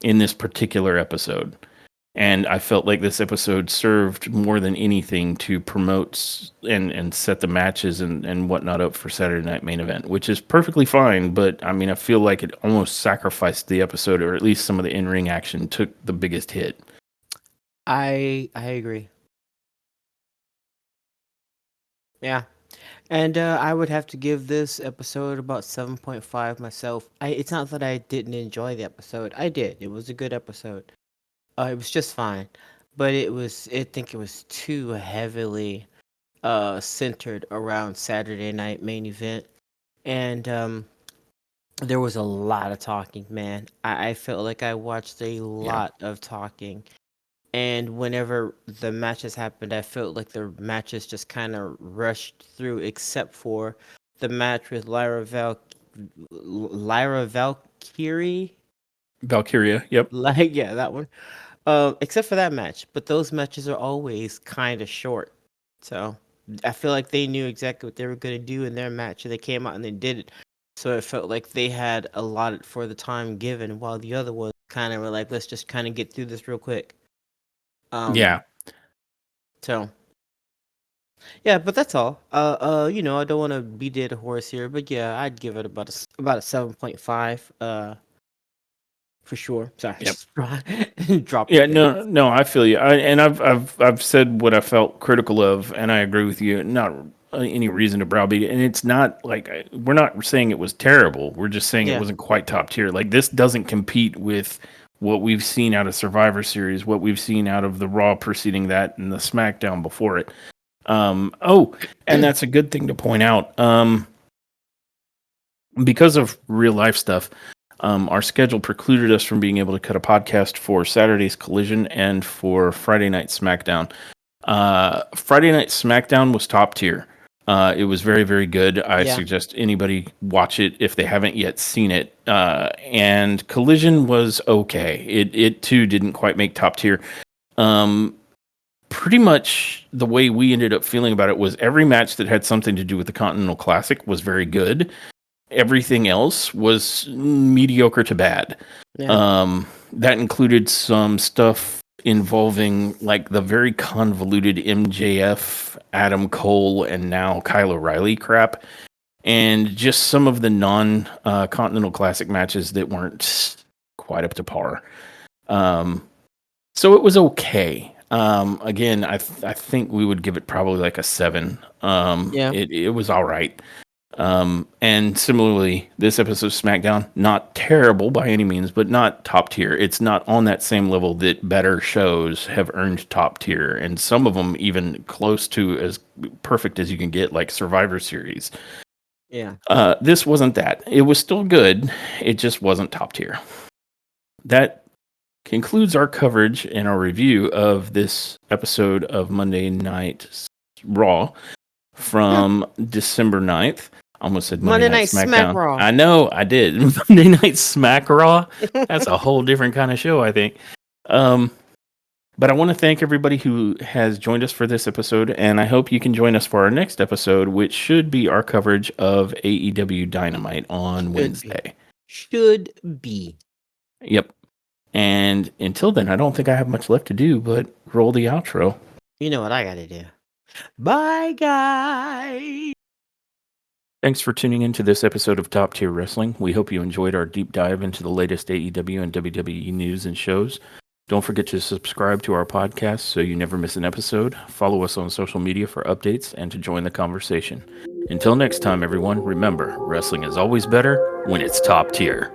In this particular episode. And I felt like this episode served more than anything to promote and set the matches and whatnot up for Saturday Night Main Event, which is perfectly fine. But I mean, I feel like it almost sacrificed the episode, or at least some of the in-ring action took the biggest hit. I agree. Yeah. And I would have to give this episode about 7.5 myself. It's not that I didn't enjoy the episode. I did. It was a good episode. It was just fine. But I think it was too heavily centered around Saturday Night Main Event. And there was a lot of talking, man. I felt like I watched a lot of talking. And whenever the matches happened, I felt like the matches just kind of rushed through, except for the match with Lyra Valkyrie. Valkyria. Yep. Like, yeah, that one. Except for that match, but those matches are always kind of short. So I feel like they knew exactly what they were going to do in their match, and they came out and they did it. So it felt like they had allotted for the time given, while the other ones kind of were like, let's just kind of get through this real quick. Yeah. So yeah, but that's all. You know, I don't want to be dead a horse here, but yeah, I'd give it about a 7.5. For sure. Sorry, Yep. just dropped Yeah, it there. no, I feel you. I've said what I felt critical of, and I agree with you. Not any reason to browbeat it, and it's not like we're not saying it was terrible. We're just saying it wasn't quite top tier. Like this doesn't compete with what we've seen out of Survivor Series, what we've seen out of the Raw preceding that, and the SmackDown before it. And that's a good thing to point out. Because of real life stuff. Our schedule precluded us from being able to cut a podcast for Saturday's Collision and for Friday Night SmackDown. Friday Night SmackDown was top tier. It was very, very good. I suggest anybody watch it if they haven't yet seen it. And Collision was okay. It too didn't quite make top tier. Pretty much the way we ended up feeling about it was every match that had something to do with the Continental Classic was very good. Everything else was mediocre to bad. Yeah. That included some stuff involving like the very convoluted MJF, Adam Cole, and now Kyle O'Reilly crap, and just some of the non-Continental Classic matches that weren't quite up to par. So it was okay. Again, I think we would give it probably like a 7. It was all right. And similarly, this episode of SmackDown, not terrible by any means, but not top tier. It's not on that same level that better shows have earned top tier, and some of them even close to as perfect as you can get, like Survivor Series. Yeah. This wasn't that. It was still good. It just wasn't top tier. That concludes our coverage and our review of this episode of Monday Night Raw from December 9th. Almost said Monday Night SmackDown. Smack Raw. I know, I did. Monday Night Smack Raw. That's a whole different kind of show, I think. But I want to thank everybody who has joined us for this episode, and I hope you can join us for our next episode, which should be our coverage of AEW Dynamite on Wednesday. Should be. Yep. And until then, I don't think I have much left to do but roll the outro. You know what I got to do. Bye, guys. Thanks for tuning in to this episode of Top Tier Wrestling. We hope you enjoyed our deep dive into the latest AEW and WWE news and shows. Don't forget to subscribe to our podcast so you never miss an episode. Follow us on social media for updates and to join the conversation. Until next time, everyone, remember, wrestling is always better when it's top tier.